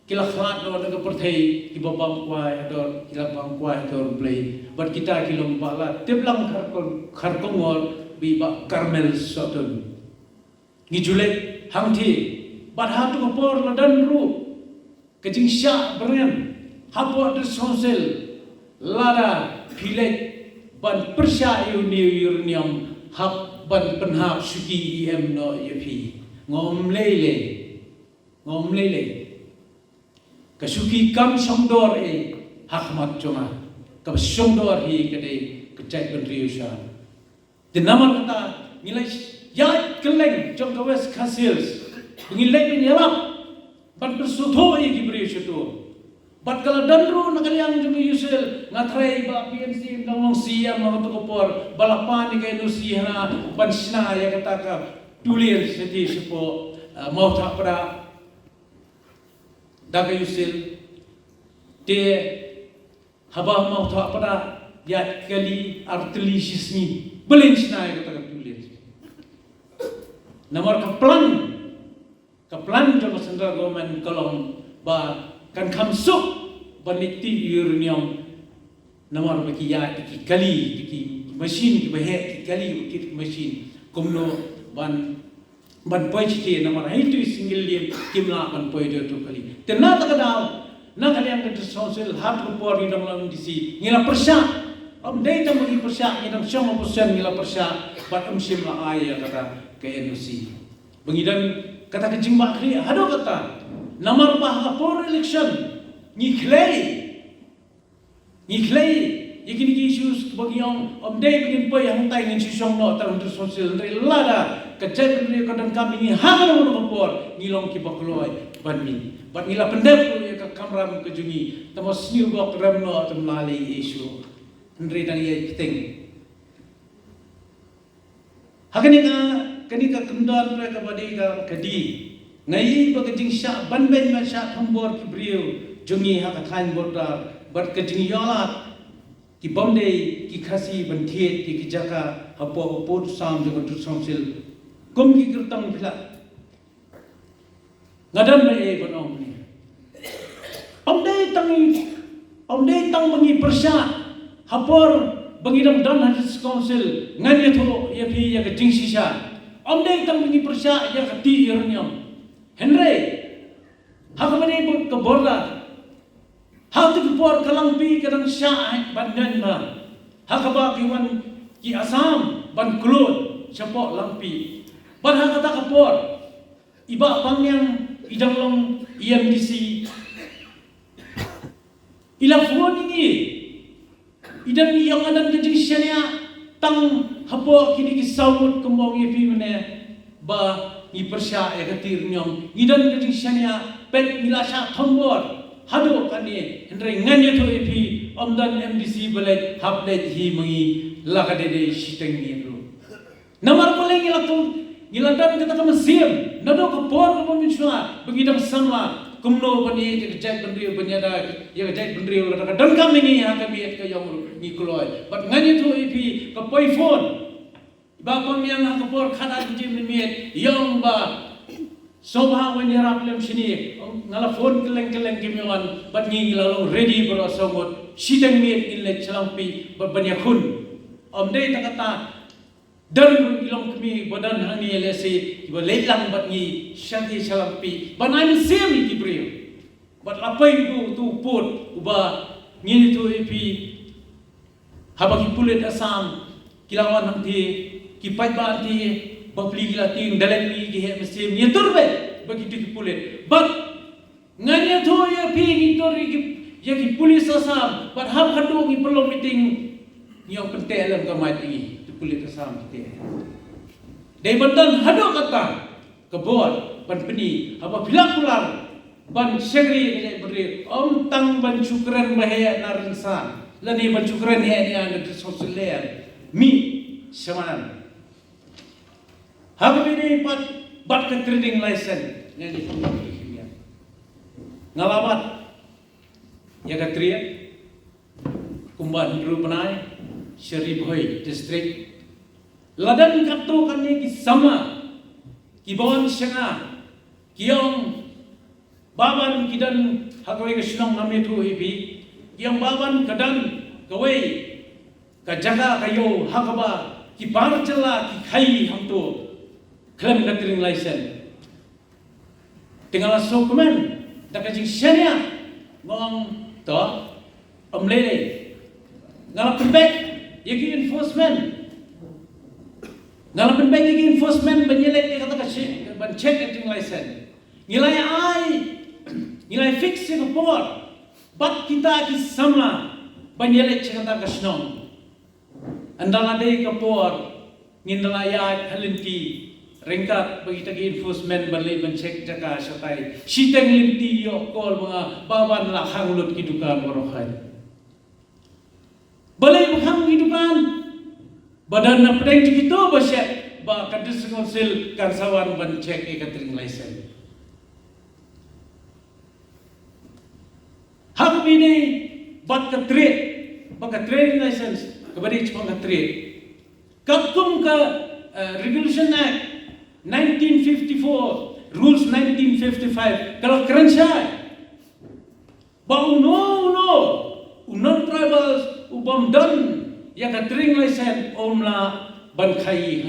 kila khat no na perthai ki babam kwai ador kila bang kwai ador play but kita kilong bala teblang kharkongol bi ba Carmel Soton ngijulek hangthi bat hatu kapor ladan ru kejing sya beren hapo de sonsel lada pilek ban persya urnium hap ban penhap suki em no yepi ngom lele kasuki kam songdor hakmat chonga kam songdor hi kade kecai benriusha de namar kata nilai ya keleng jong kawes khasils ngilai bin yalap ban bersutho gibriusha tu bat kala dandru nakaliang jong yusel ngatrei ba PNC ngong siam ma to kopor balapan ni kay nusihna ban sina ya kata ka tulir seti sepo mau tak pada daga yusil te haba mau tak pada ya kali artili sisni belin sina ya kata tulir nomor kaplan jama central government kolom ba kan kamsuk banikti uranium nomor baki ya ki kali ki machine ki bahe ki kali ki machine komno ban poi chiti namar hai tu single lim kimla ban poi de tu kali tenna takadaw na kali ang de social hat ko por ni dang disi ngila persya am dei tam ni persya ni dang syong persen ngila persya bat sim la ay kata ke NUC bengidan kata kejing bakri hado kata namar bah por election ni clay ikini ki issues bagiang am dei begin poi hang tai ni syong no tar untuk social lada kecil ni kadang kami ni hangat orang kapor ngilong ki bakloi banmi bat ngila pendep ya ka kamram ke jungi tamos new bok ramno temlali isu ndri dang ye kiting hakani ka kendon pre ka badi ka kadi ngai bagajing sya banben ma sya thambor ki briu jungi ha ka thain bordar bat ka jing yolat ki bomde ki khasi banthiet ki jaka hapo pot sam jog tu samsil kum ki kirtang phila ngadam me bonong ni omdei tang bangi persya hapor bangi dam dan hadis council nganya tho ye phi ya jing sisa omdei tang bangi persya ya ti yernyam henry hakamane bo ka borda hau tu por kalang pi kadang sya bandan ma hakaba ki wan ki asam ban kulun sapok lampi ban kata kapor iba pangyang idang long EMDC ila phone ini idang yang adan kejing syania tang hapo kini ki saut kembang ye pi mene ba i persya e katir nyom idan kejing syania pet milasha thambor hado kani hendrai nganya to e pi omdan MDC belet haplet hi mengi lakadede siteng ni ru namar poleng Gilantan kita ke Mesir, nado ke por ke peminsuan, begidang sama, kumno bani kejait bendri banyada, ya kejait bendri ulah tak dan kami ni yang kami ke yang ni kuloi, but ngani tu ipi ke poifon, bapa yang ke por khana jim ni yang ba, sobha wanyara film sini, ngala phone keleng kimiwan, but ni lalu ready berosongot, sidang miet inlet celampi, berbanyakun, dei tak kata. Dan ilong kami badan hani LSC iba lelang bat ni shanti salampi banai semi kibriu bat lapai tu put uba ngini tu epi habaki pulet asam kilawan nanti kipai ba anti bapli gilating dalam ni ge mesim nyetur be begitu ki pulet bat ngani tu epi ngitori ya ki pulis asam bat hab hadu ngi perlu meeting yang penting dalam kamai ini kulit asam kita. Dari bandan hado kata kebor ban peni apa bilang pulang ban segri ni beri tang ban cukran bahaya narinsan lani ban cukran he ni anda sosial mi semanan. Habis ini bat ke trading license ni pembuat ngalamat ya katriya kumban rupanai Seri Bhoi district ladan kato kami ki sama ki bawan syanga Kiong baban kidan hagawai ke sinong nami tu ipi. Kiong baban kadan kawai ka jaga kayo hagaba ki bar jala ki khai ham tu klem gatring license. Tinggal dokumen dak jing syariah ngong to omlele ngalap pembek yaki enforcement ngalap pembek yaki enforcement banyelet dia kata kasih ban check gatring license nilai ai nilai fix Singapore bat kita ki sama banyelet kata kasnong andala dei kapor ngindala ya halinti ringkat bagi tagi enforcement balik mencek jaga satai siteng linti yo kol mga baban la hangulut kidukan warohay balik hang kidukan badan na pedeng gitu basyat ba kadis konsil kansawan mencek ikatring license hak ini bat ka trade license kabadi cuma ka trade kapkum ka Regulation Act 1954, Rules 1955. Kalau keren saya, bau unon tribals ubam dan yang katering license omla bankai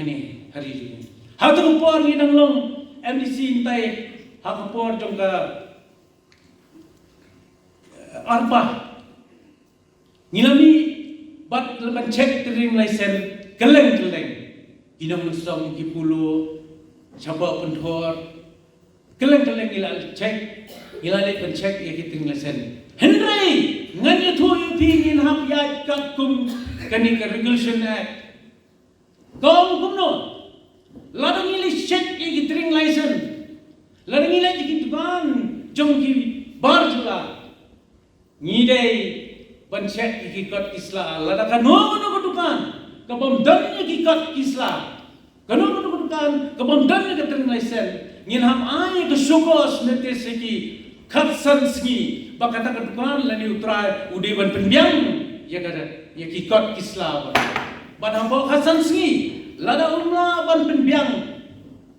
hari ini. Hatu kupor ni nanglong MDC intai hatu kupor jongka arba ngilami bat leban cek tering license keleng inang mensong kipulu Siapa pentor keleng ilal cek ilalik pencek ya kiting lesen Henry nganya tu pingin ham ya kakum kani ka Regulation Act kumno ladang ili cek ya kiting lesen ladang ili kitukan jong ki bar jula ngidei pencek ikikot isla ladang kano kedukan kabam dan ikikot isla kano kebondan ke tering license ngilham ay ke syukos nete segi khatsan sngi bakata ke dukan lani utrai udeban penbiang ya kada ya kikot kisla ban hambo khatsan sngi lada umla ban penbiang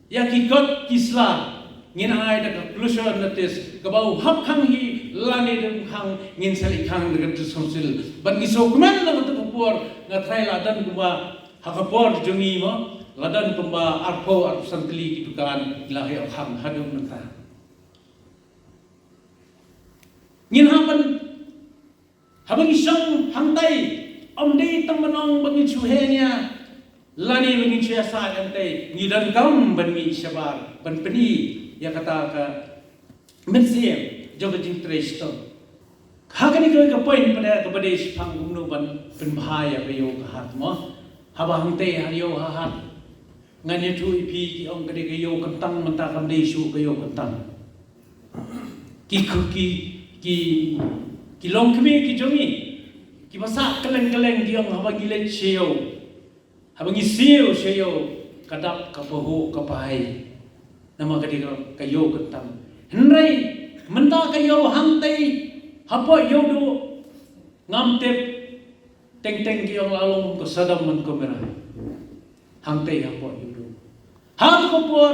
ya kikot kisla ngin ay da conclusion notice kabau hak khang hi lani dem khang ngin sali khang de sonsil ban giso kuman la to kupor ngatrai ladan kuba hakapor jungi mo ladan pemba arpo arpusan keli kidukan ilahi alham hadum nata ngin habang isang hangtay omdei tangmanong bangi chuhenya lani bangi chuhasa hangtay ngidan kam bangi shabar ban peni ya kata ka mensiam joga jing tresto hakani ka point pada kepada pang gumno ban penbahaya bayo ka hat mo haba hangtay hariyo hat nganya tu ipi ki ong kade kayo kentang mentah kam desu kayo kentang ki long kemi ki jongi ki masak keleng di ong haba gilet sheo haba ngisiu sheo kadap kapahu kapai nama kade kayo kentang henrai mentah kayo hantai hapo yodo ngamtep teng ki ong lalong ko sadam man ko merah hantai hapo yodo hak kopor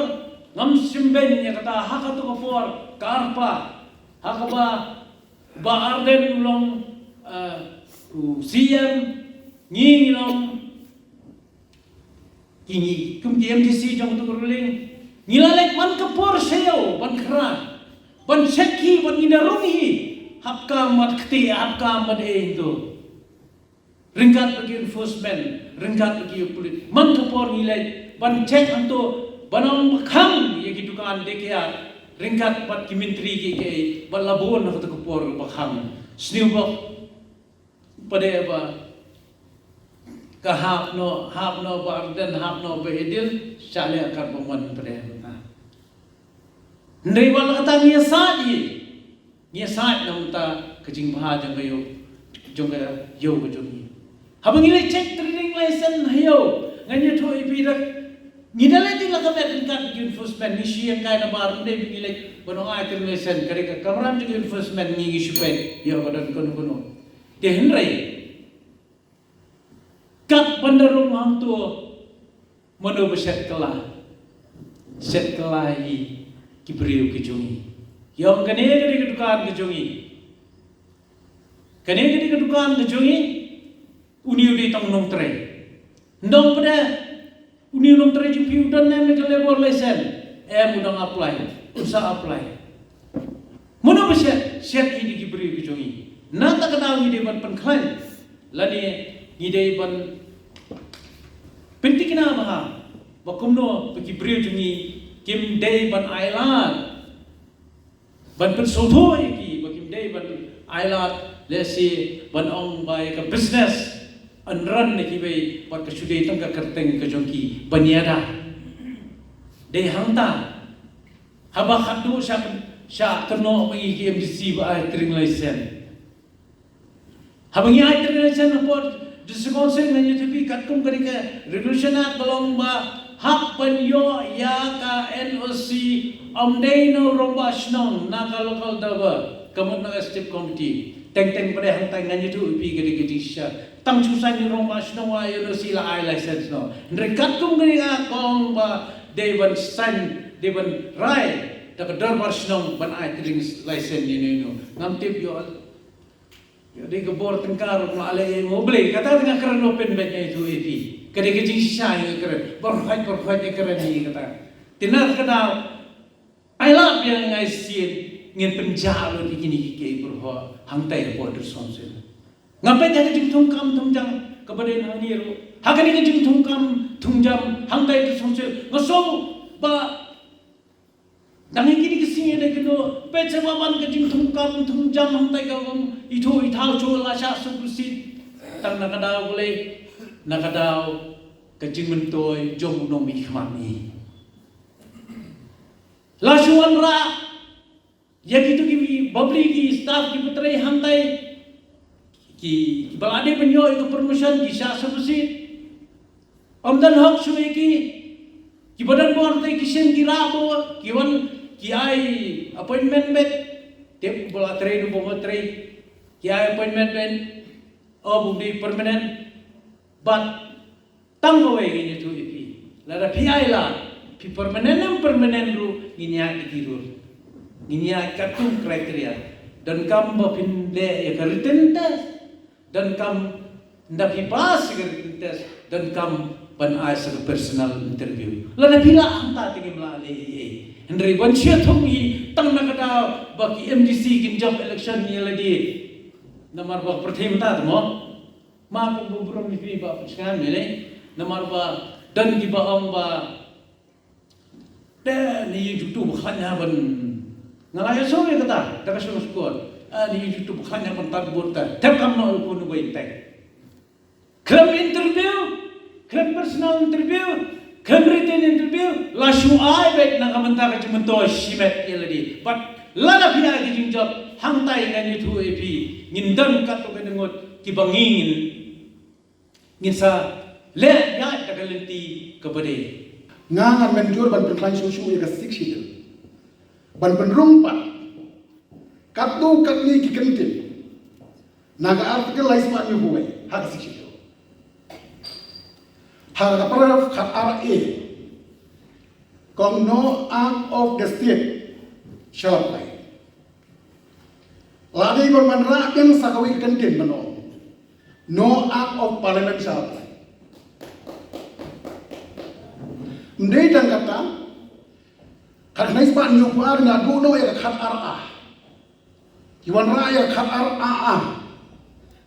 ngam simben ya kata hak tu kopor karpa hakaba ba arden ulong siam ngilong kini kum MDC jong tu ruling ngilalek man kopor seo ban kran ban sekhi ban inarungi hapka mat kti hapka mat itu ringkat bagi enforcement ringkat bagi polis man kopor ngilai ban cek anto banong bakhang ye kidukan dekia ringkat pat kimentri ke balabon na kapor bakhang sniubok pada ba kahap no barden hap no behedil chale akar bomon pada na ndai wal kata nia saat namta kajing baha jangga yo kajungi habang ile cek training license hayo nganya to ibirak ngidalai di lakamet ringkat enforcement ni siang kaya na baru deh ngilai banong ay termesen kareka kamram juga enforcement ngingi supet ya badan kono dia henry kap bandarung hantu mano beset kelah hi beriu ke jungi. Yang kene ke dukaan ke jungi. Kene ke dukaan ke jungi. Uni tang nong tre. Ndong pada uni nong tre ju piu dan nem ke labor license. Udang apply. Usaha apply. Mana beset set ini ki beriu ke jungi. Nata kenal ide ban penklan. Lani ide ban penting na maha. Bakumno bagi beriu jungi kim day ban island. Ban pensotoi ki bakim day ban island. Lesi ban ong by ka business. Run ni kibai buat kesudai tangga kerteng ke jongki baniada deh hangta haba khadu sya terno mengi KMDC ba ai tring license haba ngi ai tring license por diskonseng na yutubi katkum kari ka resolution at belong ba hak panyo ya ka NOC amdei no romba snong na ka local dawa kamut na step committee teng pada hangta nganyi tu upi gede sya tang susah ni romba snow ayo no sila ai license no rekat kum gani akong ba dewan san dewan rai da kadar bar snow ban ai tring license ni no ngamtip yo de ke bor tengkar no ale moble kata tengah keren open bet itu epi kade ke jing sisa yo keren bor fight keren ni kata tinar kada ai love yang ngai sin ngin penjalo di kini ke bro hangtai border sonsen ngapai dah jing tungkam tungjang kepada nang ni ro hakani ke jing tungkam tungjam hangtai tu sonse ngaso ba dangi kini ke sini ada keno pece wawan ke jing tungkam tungjam hangtai ka itu itau cho la sha sukusit tang nakadaw boleh nakadaw ke jing mentoy jom no mi khmani la shuan ra ya gitu ki babli ki staff ki putrai hangtai ki balade penyo itu promotion ki sya sukusit amdan hak suwe ki badan bor te ki sen ki rabo ki wan ki ai appointment met tep bola tre no bomo tre ki ai appointment ben budi permanent but tanggo we ni tu ipi la pi ai la pi permanent ru ninya ki ru ninya katung kriteria dan kam ba pin le ya written test dan kam ndapi pas security test dan kam ban as personal interview la bila anta tingin la le Henry ban sia thongi tang na kada baki MDC kin job election ni la di namar ba pratham ta mo ma ko buburam ni pi ba pskan mele namar ba dan ki ba om ba de ni YouTube khanya ban ngalaya so ya kata daga so skor ni YouTube khanya ban tak burta tep kam no ko no bai tek club interview club personal interview club written interview la shu ai bet na kamanta ka jumento shimet eladi but la na pina ki jing job hang tai ngani thu ep ngindam ka to kengot ki bangin ngin sa le ya takalenti kabade ngangan menjur ban penklan susu ya kasik sidil ban penrumpat katu katni ki kentin naga artikel laisma ni huwe hak sik sidil hak paraf khat RA kong no act of the state shall apply lagi bermanra yang sakawi kentin mano no act of parliament shall apply ndai dan kata karena ispat nyubar ngadu no ya khat RA iwan raya khat RA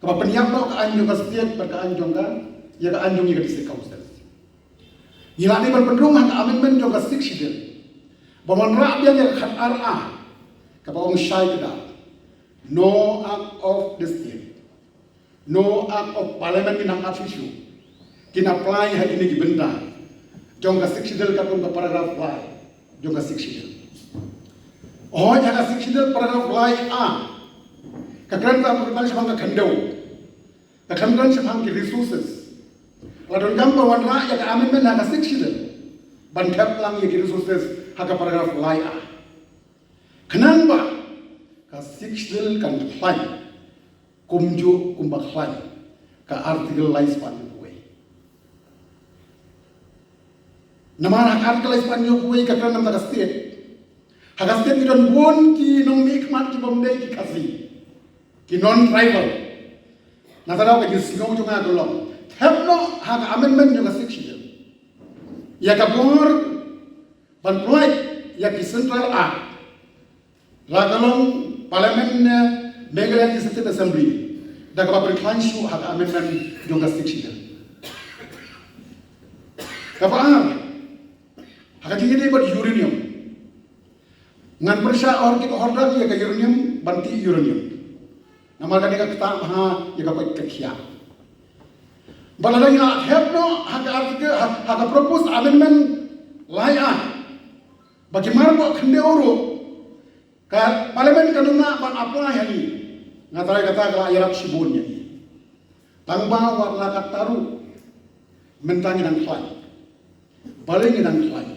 kapa peniap no ka anjung ka setiap ka anjung ka ya ka anjung ya ka district council ngilani berpendung ka amendment jong ka 6 sidil bawan ra dia ya khat RA kapa ong syai kada no act of the state no act of parliament inang official kin apply ha ini ki benda jong ka 6 sidil ka ka paragraph 5 jong ka 6 sidil oh ya ka 6 sidil paragraph 5 a ka keranta pertanyaan sa mga kandau ka kandau sa mga resources ladon gam bawan ra ya ka amendment na ka 6 sidil ban thap lang ya ki resources ha ka paragraph 5 a kanan ba ka 6 sidil kan khlai kumju kumba khlai ka article lais pan Namara artikel Espanyol kuai kakran nam state Hagas state kita bon ki nong mi kmat ki bomde ki kasi ki non tribal. Nasaraw ka jis ngau junga golong. Thepno haga amendment juga section. Ya ka bor ban proy ya ki central act. Lagalong parliament Meghalaya State Assembly. Daga ba perklanshu haga amendment juga section. Kapaan haga tinggi buat uranium. Ngan persya orang kita hordak ya ke uranium banti uranium. Nama kan dia kata ha ya ka kekia. Balada ya hepno haga artikel haga propose amendment lain bagaimana buat kende oro ka parlimen kanuna ban apply hani ngatara kata kala yarap sibunnya. Tangba warna kataru mentangi dan klai. Balingi dan klai.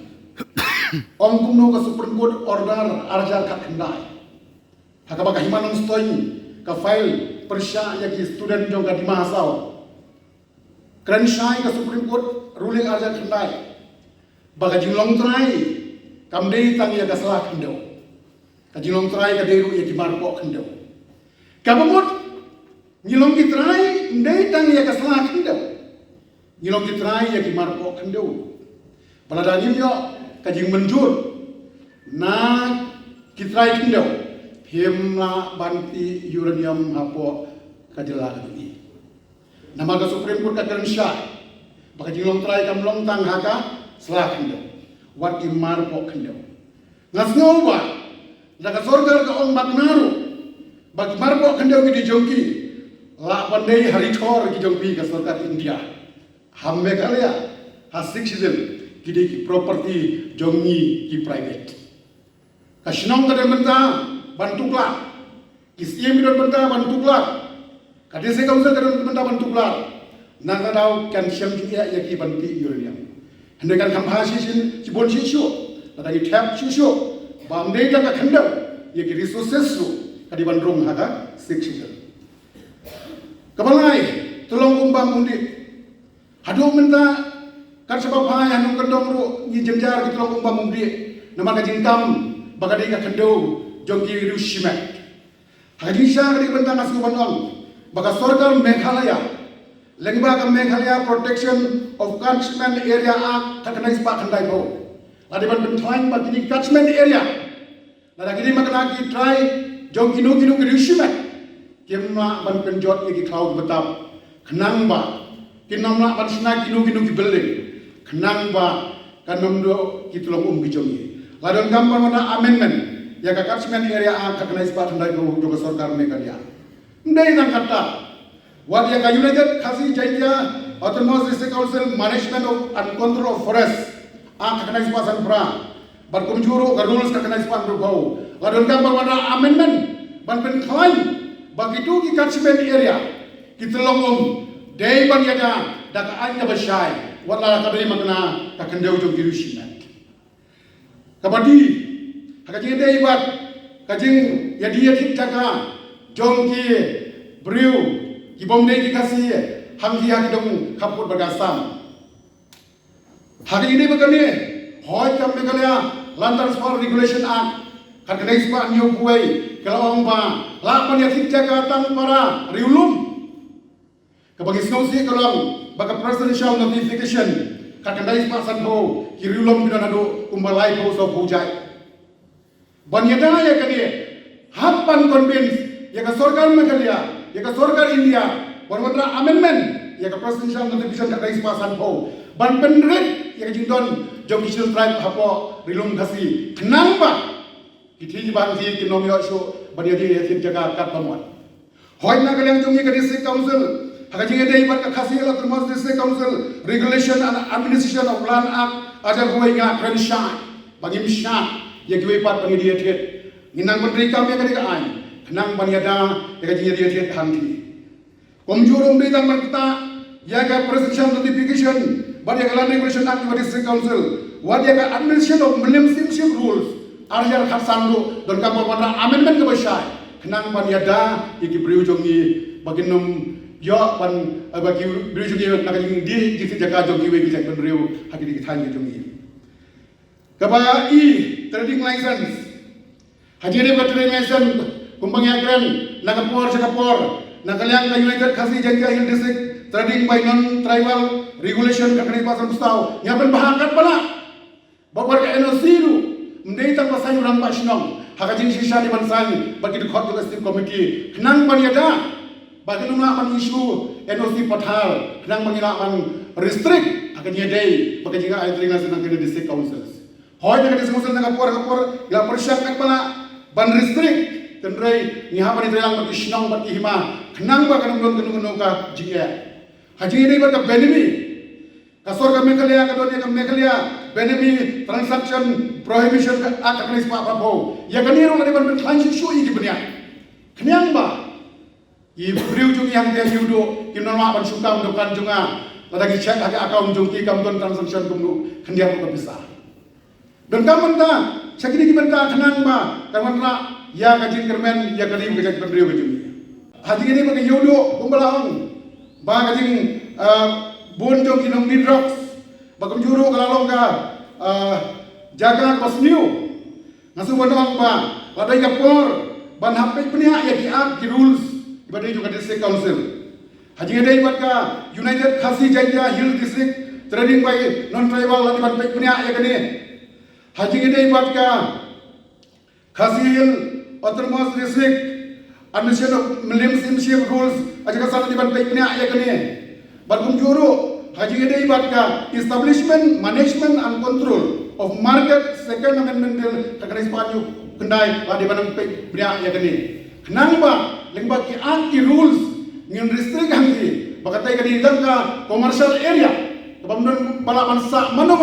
Om kumno ka Supreme Court order arjar kat kendai. Haka baka himanong stoin ka file persya ya ki student jong ka di mahasau. Kren syai ka Supreme Court ruling arjar kendai. Baka jinglong trai kamdei tang ya ka salah kendo. Ka jinglong trai ka deru ya ki marpo kendo. Kabamut nyilong ki trai ndei tang ya ka salah kendo. Nyilong ki trai ya ki marpo kendo. Baladangin yo kajing menjur na kitrai kindo himla banti uranium hapo kadila kadini nama ka Supreme Court ka Kernsha baka jinglong trai kam long tang haka sela kindo wat ki marpo kindo ngasno ba daga sorgar ka ong bagnaru bagi marpo kindo ki di jongki la pandai hari thor ki jongpi ka sarkar India hamme kalya hasik sidil kide ki property jongi ki private kasinong kada benta bantukla kisiem bidon benta bantukla kadese kausal kada benta bantukla nang kadau kan syam kia ya ki banti uranium hendakan kamhasi sin cibon sisyo ada ki tap sisyo bamde ta ka khanda ya ki resources su kadi bandrong haga section kabalai tolong umbang undi hadu menta kan sebab hai anu kendong ru ni jenjar kita long umbang umdi nama ka jingkam bagadi ka kendo jongki ru shimet haji sha kadi bentang asu banong baga sarkar Meghalaya lengba ka Meghalaya Protection of Catchment Area Act taknai spa khandai ho ladi ban bentang bagini catchment area lada gidi makna ki try jongki no ki ru shimet kemna ban penjot ki cloud betap khnang ba kinamna ban sna ki ki building kenang ba kanom do kitulong gijongi ladon gambar mana amendment ya ka catchment area ang kaknai spa thandai do ka sarkar Meghalaya ndai nang kata what ya ka United Khasi Jaija Autonomous District Council Management of and Control of Forest ang kaknai spa san pra bar kumjuro ka rules kaknai spa ro bau ladon gambar mana amendment ban pen khain bagitu ki catchment area kitulong dei ban ya da ka anya basai wala kadai makna ka kendau jong girusimat kabadi hakajing dei bat kajing ya dia tik taka jong ki briu ki bomde ki kasi hamgi ha ki dong kaput bagasam hakajing dei bakane hoy kam Meghalaya Land Transport Regulation Act kadai spa new buai kalong ba la pan ya tik taka tang para riulum kabagi snowsi kalong baka presidential notification kakandai pasan ho kirilom binanado kumbalai ho so bujai banyada ya kani hapan convince ya ka sarkar Meghalaya ya ka sarkar India warmatra amendment ya ka presidential notification kakandai pasan ho ban penret ya ka jingdon jogishil tribe hapo rilum khasi kenang ba kithi ban thi kinomyo so banyadi ya tin jaga kat pamwan hoy na kalang jongi ka district council hakajing dei bat ka khasi Autonomous District Council Regulation and Administration of Land Act ajar huai nga Kernsha bagi misha ya giwe pat bagi dia thet ninang menteri kami ka diga ai nang banyada ya kajing dia thet hanti komjurong dei tan kita ya ka presidential notification bagi Land Regulation Act District Council what ya ka administration of membership rules arjar khasandu don ka pamana amendment ka basai nang banyada ya gibriu jongi baginum yo pan bagi beri juga nak di jaga jogi we bisa beriu hati di tanya jogi kaba trading license Haji ni berterima kumpangnya keren nakapor sekapor nakaliang ka United Khasi Janja Hill District trading by non-tribal regulation kakani pasal mustau nyapen bahakat pala babar ka NOC lu mendei tang pasang urang pasnong hakajin sisa di bansang bagi dikhot ke steering committee kenang paniada bagi numla man isu NOC pathal kenang mangila man restrict akan yedai bagi jika ai tringa senang kena district councils hoy dengan district council nakapor ya persyakat pala ban restrict kendrai ni ha pani triang bagi snong bagi hima kenang ba kanang don ka jia haji ini ba ka benemi kasor ka Meghalaya ka don ka Meghalaya benemi transaction prohibition ka akan ispa papo ya kaniro ngani ban khan shu i di benya kenang ba i briu jung yang dia yudo kinoma ban sukam dokan junga ladagi check aga account jung ki kam don transaction kumnu kendia ko bisa dan kamanta sakini kibanta kenang ba kamanta ya kajin kermen ya kadim kajak pendrio kajung haji ini pakai yodo kumbalawang ba kajing bonjong kinong nidrox bagam juru kalalong ka jaga pasniu ngasu bonong ba ladai kapor ban hape penia ya ki rules ibadai juga district council haji ini ka United Khasi Janja Hill District trading by non-tribal ladi ban penia ya kene haji ini ka Khasi Hill Autonomous District administration of membership rules aja kasar di ban baiknya ya kene barkum juru haji gede ibatka establishment management and control of market second amendment bill kakane Spanyol kendai di ban baiknya ya kene kenang ba lengba ki anti rules ngin restrict hangi bakatai kadi dangka commercial area kabamdon bala mansa mano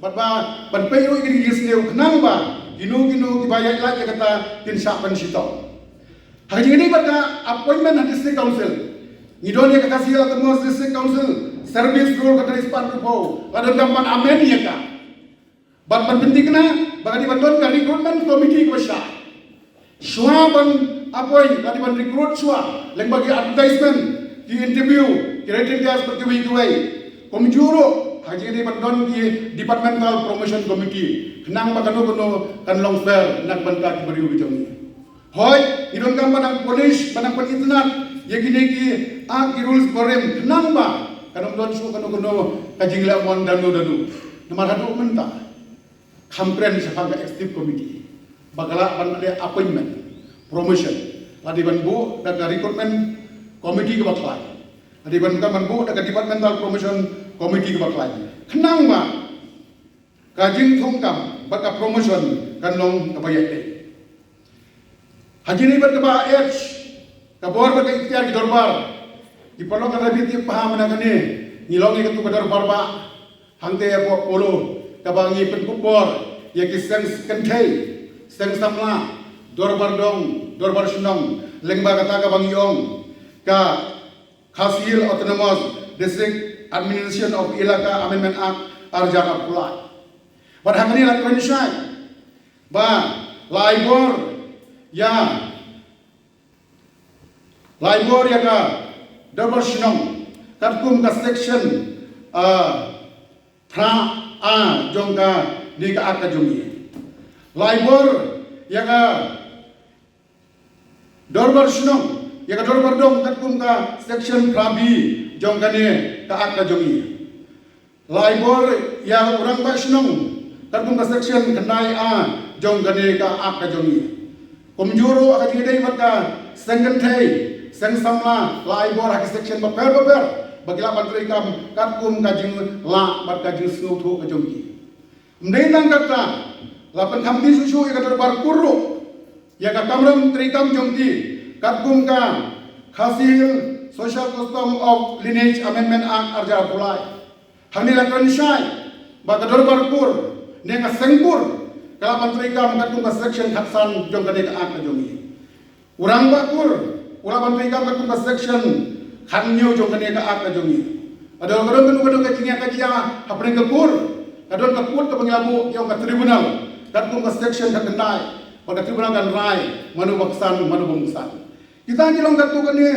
ban payo gidi gisneu kenang ba ginu dibayar lagi kata tinsya pensito. Haji ini pada appointment di district council. Ngidonya kakasi Autonomous District Council service role kata ispan rupo. Kadang gampan amen ya ka. Ban pentingna bagi bandon ka recruitment committee ko siya. Shua ban appoint kadi ban recruit shua leng bagi advertisement di interview kiratin dia seperti wikiway. Komjuro haji ini bandon di departmental promotion committee. Kenang magano kan long fair nak bantak beriu bijong. Hoy idon kan banang polis banang internet ya gini ki rules korem kenang ba kanong don su kano kajingla mon danu nomor satu menta kampren sa pagka executive committee bagala ban appointment promotion ladi ban bu daga recruitment committee ke baklai ladi ban bu daga departmental promotion committee ke baklai kenang ba kajing thongkam baka promotion kanong kabayat haji ni berkeba H kabor baka ikhtiar di dorbar di polong ada biti paham na kani ngilongi ketu ke dorbar ba hangte ya polo kabangi penkupor ya kiseng kentai seng samla dorbar dong dorbar sunong lengba kata kabangi ong ka Khasi Hill Autonomous District Administration of Ilaka Amendment Act Arjana Pulai pada hari ini lakukan syai ba laibor ya ka double shinong katkum ka section pra a jongka di ka aka jongi laibor ya ka double shinong ya ka double dong katkum ka section pra b jongka ni ka aka jongi laibor ya urang ba shinong katkum ka section kenai a jongka ni ka aka jongi komjuro aka jidai maka sengkentai seng samla laibor hak section baper bagi la bantri kam katkum kajing la bat kajing snutu kajongki mdei nang kata la pen khamti susu ya katar bar kurru ya ka kamram trikam jongki katkum ka Khasi Hill Social Custom of Lineage Amendment Act Arjana Pulai hani la kan syai ba kador bar kur ne ka sengkur kala bantri kam katkum ka section khatsan jongka de ka ak jongi urang bakur ula bantri kam katkum ka section khanyo jongka de ka ak jongi ada kadon ka jinga ka jia hapre ka kur kadon ka kur ka panglabu yang ka tribunal katkum ka section ka kendai pada tribunal kan rai manu baksan manu bangsan kita jilong katku kan ni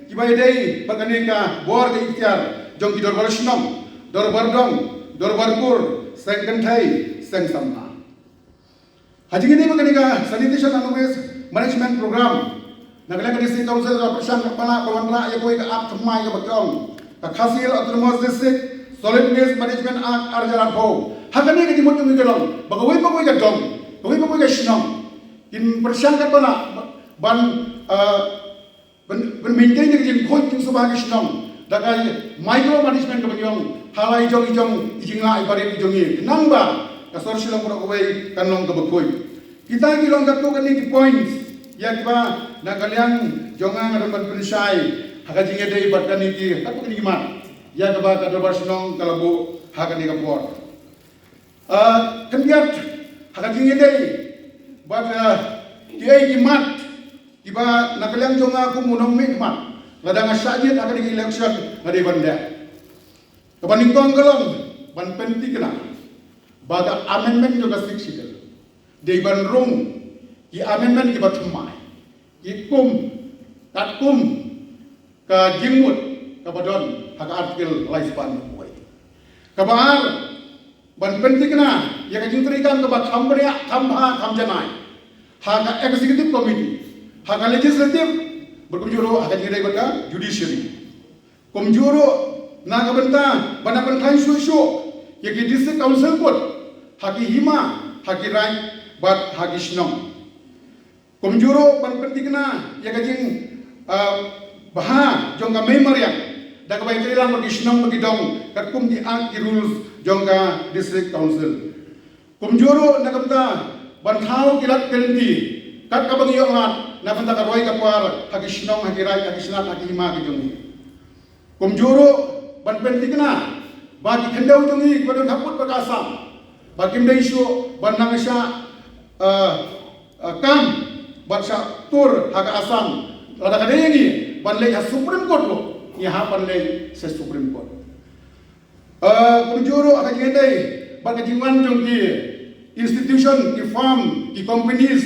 kibai dei pagani ka bor ka ikhtiar jongki dor bar shnam dor bar dong dor bar kur seng kenthai seng samna Haji ini berkenika sanitation and waste management program. Nagalang district council ka persiang kapana kawanra ya koi ka ap thamai ka bakyong ka khasil autonomous district solid waste management act arjalan ho. Hakani ka dimot mi galong bagawai bagawai ka dong bagawai bagawai ka shinong in persiang kapana ban maintain ka jin khoi ting subah ka shinong dagai micro management ka bakyong halai jong ijingla ibare ijongi nangba kasor silang pura kawai kanlong kabagkoy. Kita kilong kato kani points ya kiba na kaliang jongang ramban pensai hakajing ede ibat kani ki kato kani mat ya kiba kadrobar sinong kalabo hakani kapor. Kendiat hakajing ede bat kiai kimat kiba na kaliang jonga aku munong mikmat ladang asyajit hakani election ngade banda. Kabaning tong kalong ban penti kena baga amendment juga siksikal di banrung i amendment ki batumai i kum ka jingmut ka badon haka artikel laispan kuai ka baar ban pentikna ya ka jingtrikan ka ba khambria khamha khamjanai haka executive committee haka legislative berkumjuro haka jingdai baka judiciary kumjuro na ka benta bana pentai susu ya ki district council pun haki hima haki rai bat haki shnong komjuro ban pentikna ya kajing baha jongga memorial daga bai kailang bagi shnong bagi dong katkum di act rules jongga district council komjuro nagamta ban thau kilat kelenti kat kabang yongat na banta karwai kapar haki shnong haki rai haki snat haki hima ki jongi komjuro ban pentikna bagi kendau jongi badon haput bakasam bakim daisu banang sya kam baca tur haga asam lada kadengi banlei Supreme Court lo ni ha banlei se Supreme Court kunjuru aga jendai baga jiwan jong ki institution ki firm ki companies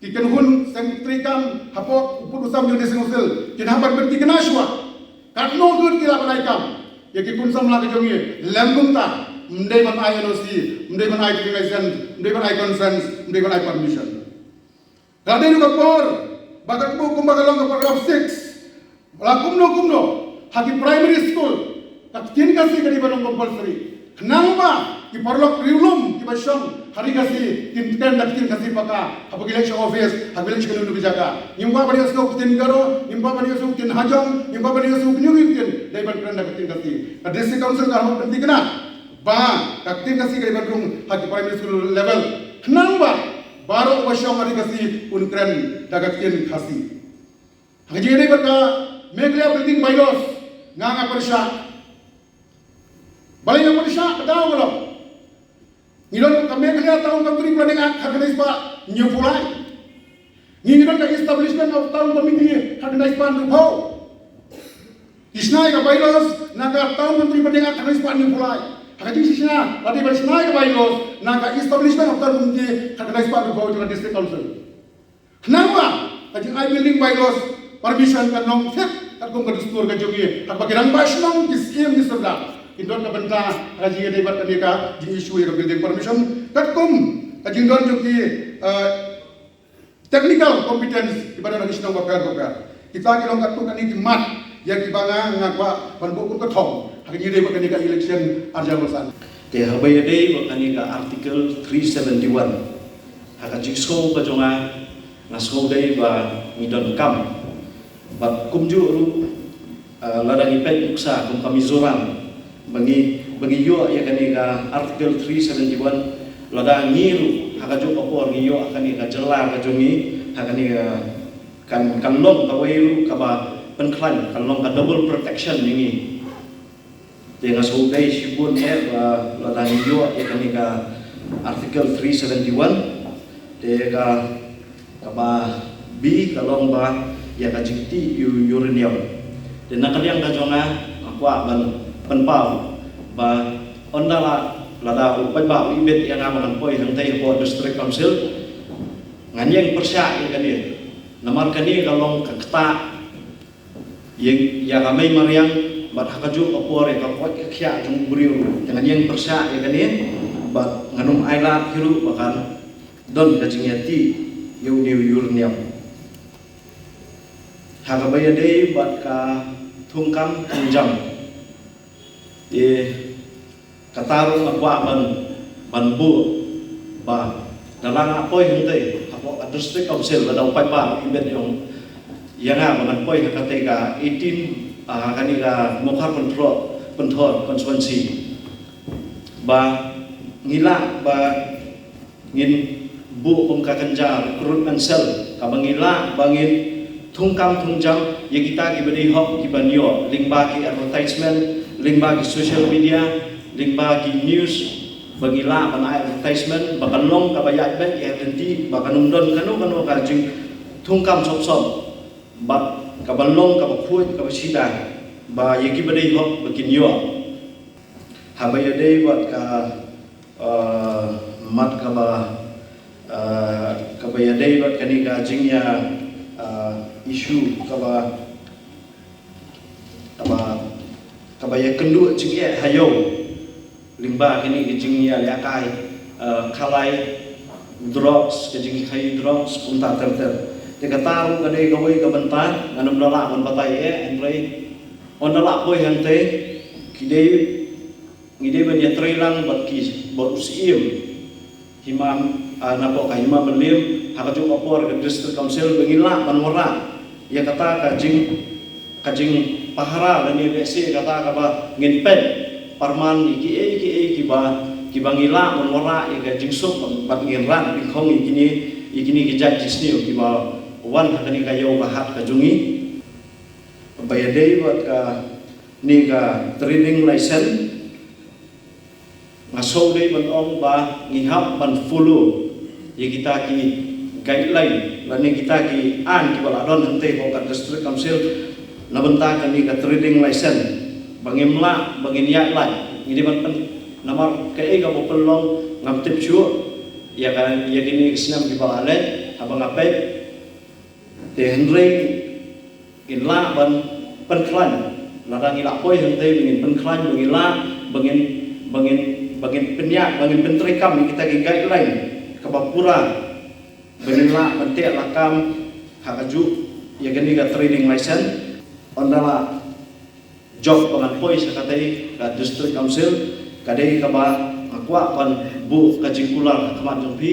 ki kenhun sentrikam hapok putusam jong desengusil kin haban berti kenaswa karno gur kila banaikam ya ki kunsam laga jongi lembung ta mendai ban INOC, mendai ban identification, mendai ban consent, mendai ban permission. Kadang juga por, bagat bu kumbagalong ke paragraph 6. Kumno, haki primary school, katin kasi kadi banong compulsory. Kenapa? Ki parlok curriculum, ki basyong, hari kasi, kinten dak tin kasi paka, habag election office, habag election kanu bijaga. Nimba bani asuk tin garo, nimba bani asuk tin hajong, nimba bani asuk nyugitin, dai ban kanda tin kasi. Ka district council ka hamok penting kena. Ba kaktin kasi kay badrung haki primary school level kenapa baru wasyong hari kasi unkren dagatin kasi haki jadi berka meglia building bylaws nganga persya balik yang persya kedau belum ngidon ka meglia tahun country planning act haki naispa new fulai ngidon ka establishment of town committee haki naispa new phau isnai ka bylaws naga tahun country planning act haki naispa new fulai Hakati sisna, lati bersnai ke bylaws, naga establishment of term di hakati sepak bau dengan district council. Kenapa? Kaji I building bylaws permission kan nong set, katong kedustur ke jogi, hak bagiran basnong di scheme di sebelah. Indon ke benta kaji ada ibat kanika di isu yang building permission, katong kaji indon jogi technical competence di badan lagi senong bakal. Kita kilong katong kaniki mat yang dibanga ngakwa banbukun ketong. Hakini dei bakani ka election arjawasan. Te habaya dei bakani ka article 371. Haka jikso ka jonga ngasko dei ba ngidon kam. Bat kumju ru ladang ipet uksa kum kamizoran bagi yo ya kani ka article 371 ladang ngiru haka jo opor ngiyo akani ka jelar ka jongi hakani kan long ka wairu ka ba penklan kan long ka double protection ini dengan sogai sibun ladang yo ya kani ka article 371 ka ba bi kalong ba ya ka jikti uranium dan nakaliang ka jonga akwa ban penpau ba ondala lada upai ba ibet yang aman poi hang tai po district council nganyeng persya ya kani namar kani kalong ka keta yang kami mariang bat hakaju opor ya kapot kya jung buriu dengan yang persya ya kani bat nganum ailat hiru bahkan don kajingati yu yurniam hagabaya dei bat ka thungkam thungjam kataru akwa banbu ba dalang apoy hente apo district council da upai ba ibet yung yanga man apoy hakatega 18 kaniga mokhar control constituency ba ngila ba ngin bu pemkakanja recruitment cell kabangila bangin thungkam thungjam ye kita gibadi hok gibanyo lingba ki advertisement lingba ki social media lingba ki news bagila ban advertisement bakalong kabayat bet ya tenti bakanundon kanu kajing thungkam sop ba kabalong kabakhuit kabasida ba ye gibadi hok bakinyo habaya dei wat ka mat kaba kabaya dei wat kanika jingya isu kabaya kendu jingya hayo limba kini jingya liakai kalai drugs kajing kai drugs punta terter dekataru kadai gawai kabentan anam dala man batai andre ondala boy hante kidei ngide ban ya trailang bat ki bot usim himam nabo ka himam melim hakaju opor ke district council bengila panwara ya kata kajing pahara dan ni besi kata ka ba nginpen parman iki ki bangila panwara ya kajing sup bat ngiran bikhong ikini kijat jisni ki ba wan hakani kayo bahat kajungi bayadei buat ka ni ka trading license ngaso dei ban ong ba ngihap ban fulu ye kita ki guideline lani kita ki an ki baladon hante ko ka district council na benta ka ni ka trading license bangimla banginya lai ini ban namar ka e ga bo pelong ngam tip chu ya kan ya kini snam ki balale abang ape te henry in la ban penklan ladang ila poi hante bingin penklan bangila bangin penyak bangin pentrikam kita ki guideline kabapura benila bente lakam hakaju ya gani ga trading license ondala job pangan poi sakatai ka district council kadai kaba akwa pan bu kajingkular kamat jompi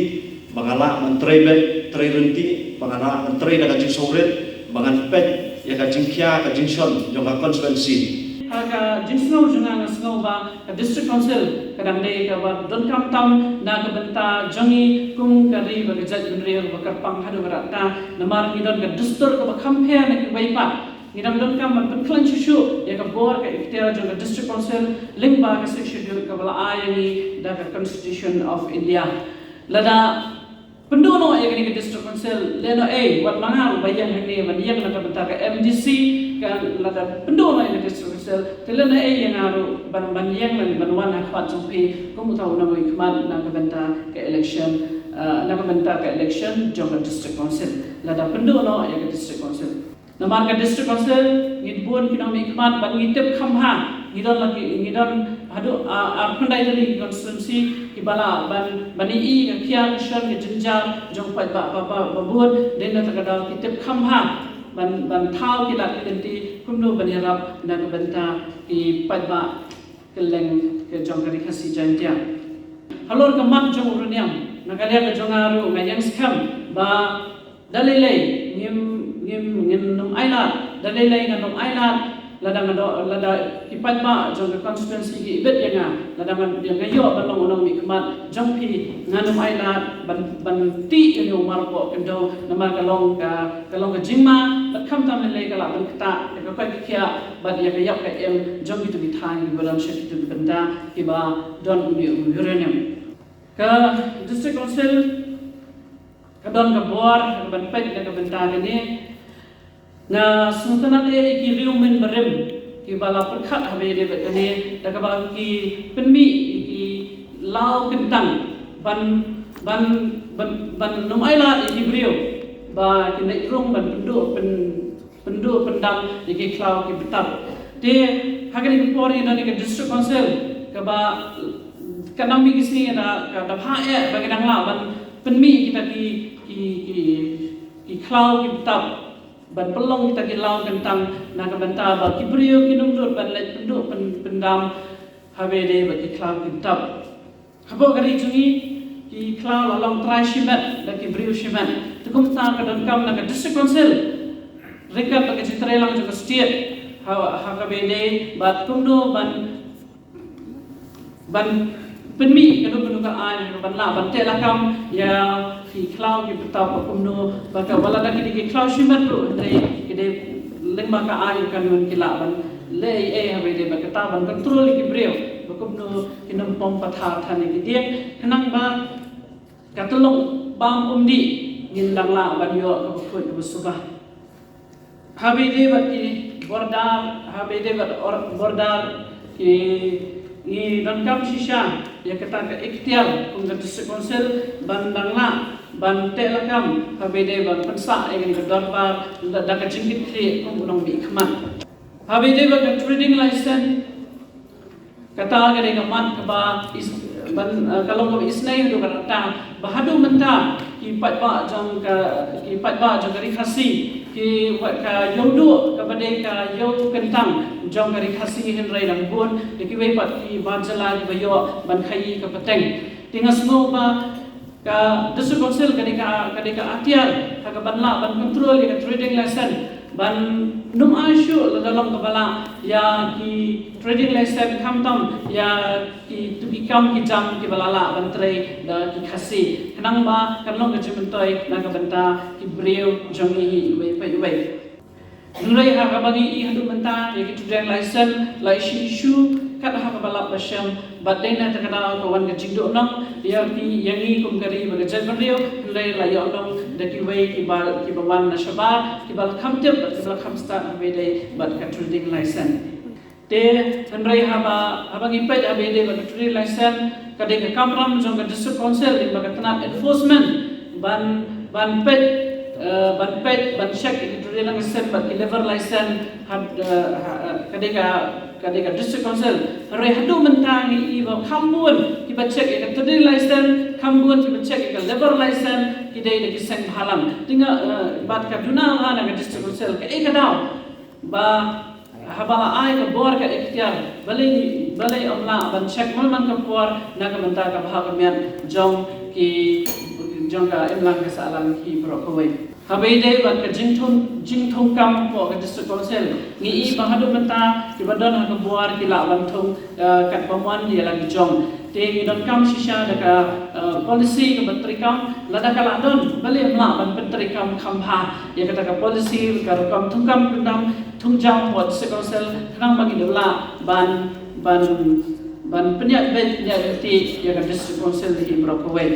bangala menteri bet renti bangala menteri da kajing sore bangan pet ya kajing kya kajing son jong constituency Aga jinsno junga ngasno ba district council kadang dei ka ba don kam tam na ka benta jangi kum kari ba gajat bunri ba karpang hadu barata namar ni don ka distur ka ba compare na ki bai pa ni dam don kam ban klan shu ya ka bor ka iktera junga district council ling ba ka section ka bala ayani da ka constitution of India lada pendono ya ka district council leno wat mangal bayang hene man yang na ka benta ka MDC kan lada pendono ya district telena yang aru ban yang lan ban wana khat jumpi ko mutaw na moy kman na kabenta ka election jong district council lada pendono ya district council na marga district council ngidbon kinami kman ban ngitep khamha ngidon hadu arpandai dari constituency kibala bani i kia shon ke jinjar jong pai ba babun den na takada kitep khamha ban thau kilat identi kumno banirap na kabenta ki padma keleng ke jongkari khasi jantia halor ka mak jong uruniam nagalia ka jongaru ngayang skam ba dalilei ngim num aila dalilei nganum aila lada ki padma jong constituency ki ibet yanga lada man ngayo balong onong mi kemat jongpi nganum aila ban ti yo marpo kendo nama kalong ka jingma kam tam le kala ban kata ka ka kia bad ya kayak ka em jong itu bitang balam shek itu benda kiba don uranium ka district council ka don ka bor ban pet ka benda ni na sultanat ki riumen barem ki bala perkhat habe de betani da ka ba ki penmi ki lau kentang ban numaila ki brio ba ki nek rong ban penduk pendam ki klau ki betab de hagani pori dan ki district council ka ba kanam mi kisni da ka da pha e ba ki dang la ban penmi kita ki klau ki tap ban pelong kita ki lau kentang naga banta ba ki brio ki nungdut ban let penduk pendam habe de ba ki klau ki tap khabo kari jungi ki klau la long trai shibat la ki brio shibat tukum ta ka dan kam naga district council rekat ba ki citre lang juga setiap ha ka be de ba kumdo ban penmi kanu ka an ban la ban te la kam ya ki klau ki peta kumno ba ka wala da ki klau shimat ro dei ki de lengma ka an kan yon ki la ban le ha be de ba ka ta ban control ki breu ba kumno ki nam pom patha thani ki de kanang ba ka tolong bam di ngin lang la ban yo ka phoi ka suba ha be de ba ki bordar ha be de ba bordar ki ni dan kam shisha ya kata ke ikhtiar kum district council bandang la ban te la kam habede ban pensa dengan darbar da ka jingit tri kum unong bi khman habede ba ka trading license kata ke dengan man ka ba ban kalau ka isnai do ka ta bahadu menta ki pat ba jang kari khasi ki wat ka yodu ka bade ka yo kentang jong kari khasi hin rai lang bun de ki we pat ki ban jala ki bayo ban khai ka pateng tinga smo ba ka district council ka atiar ka ban la ban control ka trading license ban num asyu dalam kepala ya ki trading license kamtam ya ki to become ki jam ki balala ban trai da ki khasi kanang ba kanlong ka jimentoi na ka banta ki breu jongi we we Nurai ha ka bagi I hadu menta ya ki trading license la issue kat ha ka balap basyam bat dena ta kana ko wan ka jingdo nang ya ki yangi kum kari ba jan brio nurai la ya nang da ki we ki bawan na shabar ki bal khamtep ki bal khamsta be dai bat ka trading license te nurai ha bagi pet be dai ba trading license ka de ka kamram jong ka district council di ba ka tanat enforcement ban pet ban check ki trading license bat ki level license kadeka district council re hadu mentangi I ba khambun ki ba check ka trading license khambun ki ba check ka level license ki dei de ki seng halang tinga bat ka duna ha na district council ka e ka daw ba habala ai ka bor ka ikhtiar balai omla ban check man ka por na ka menta ka bha ka mian jong ka imlang ka salang ki pro ko we Habis ban ka jingthong kam po ka district council ngi I bahadu menta ki badan ha buar ki la ban thong kat pamwan dia lagi jong te ngi don kam shisha da ka policy ka batrikam lada ka ladon bali amla ban batrikam khamha ya kata ka policy ka kam thungkam pendam thungjam po district council kanang bagi dola ban penyat ti ya ka district council di Brokaway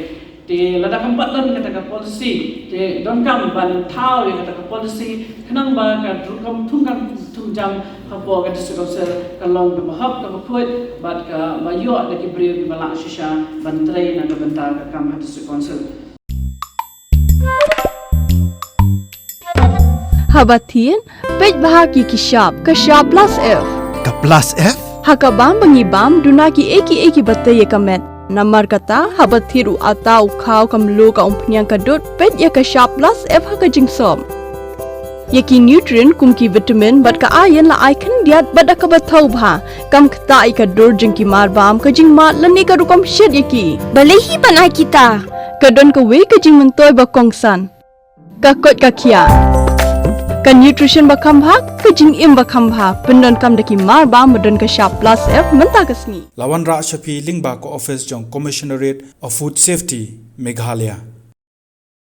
di lada kempatan kata ka policy di dongkam ban thau ya kata ka policy kanang ba ka drukam tungjam hapo ka district council kalong ka mahap ka makhut bat ka bayo da ki brio ki bala shisha ban trai na ka banta ka kam district council Habatin pej bahagi ki shop ka shop plus f ka plus f hakabam bangi bam dunaki eki batte ye kamet Namar kata habat thiru atau khau kamlu ka umpnyang kadut pet ya ka shop plus f ha ka jingsom yaki nutrient kum ki vitamin bat ka iron la icon diat bat ka bathau bha kam khta I ka dur jing ki mar bam ka jing mat lani ka rukom shet yaki balehi banai kita ka don ka we ka jing mentoy ba kongsan ka kot ka khia ka nutrition ba khambha ka jing im ba khambha pendon kam daki mar ba modon ka shop plus f menta ka sni Lawan Ra Shafi Lingba ko office jong Commissionerate of Food Safety Meghalaya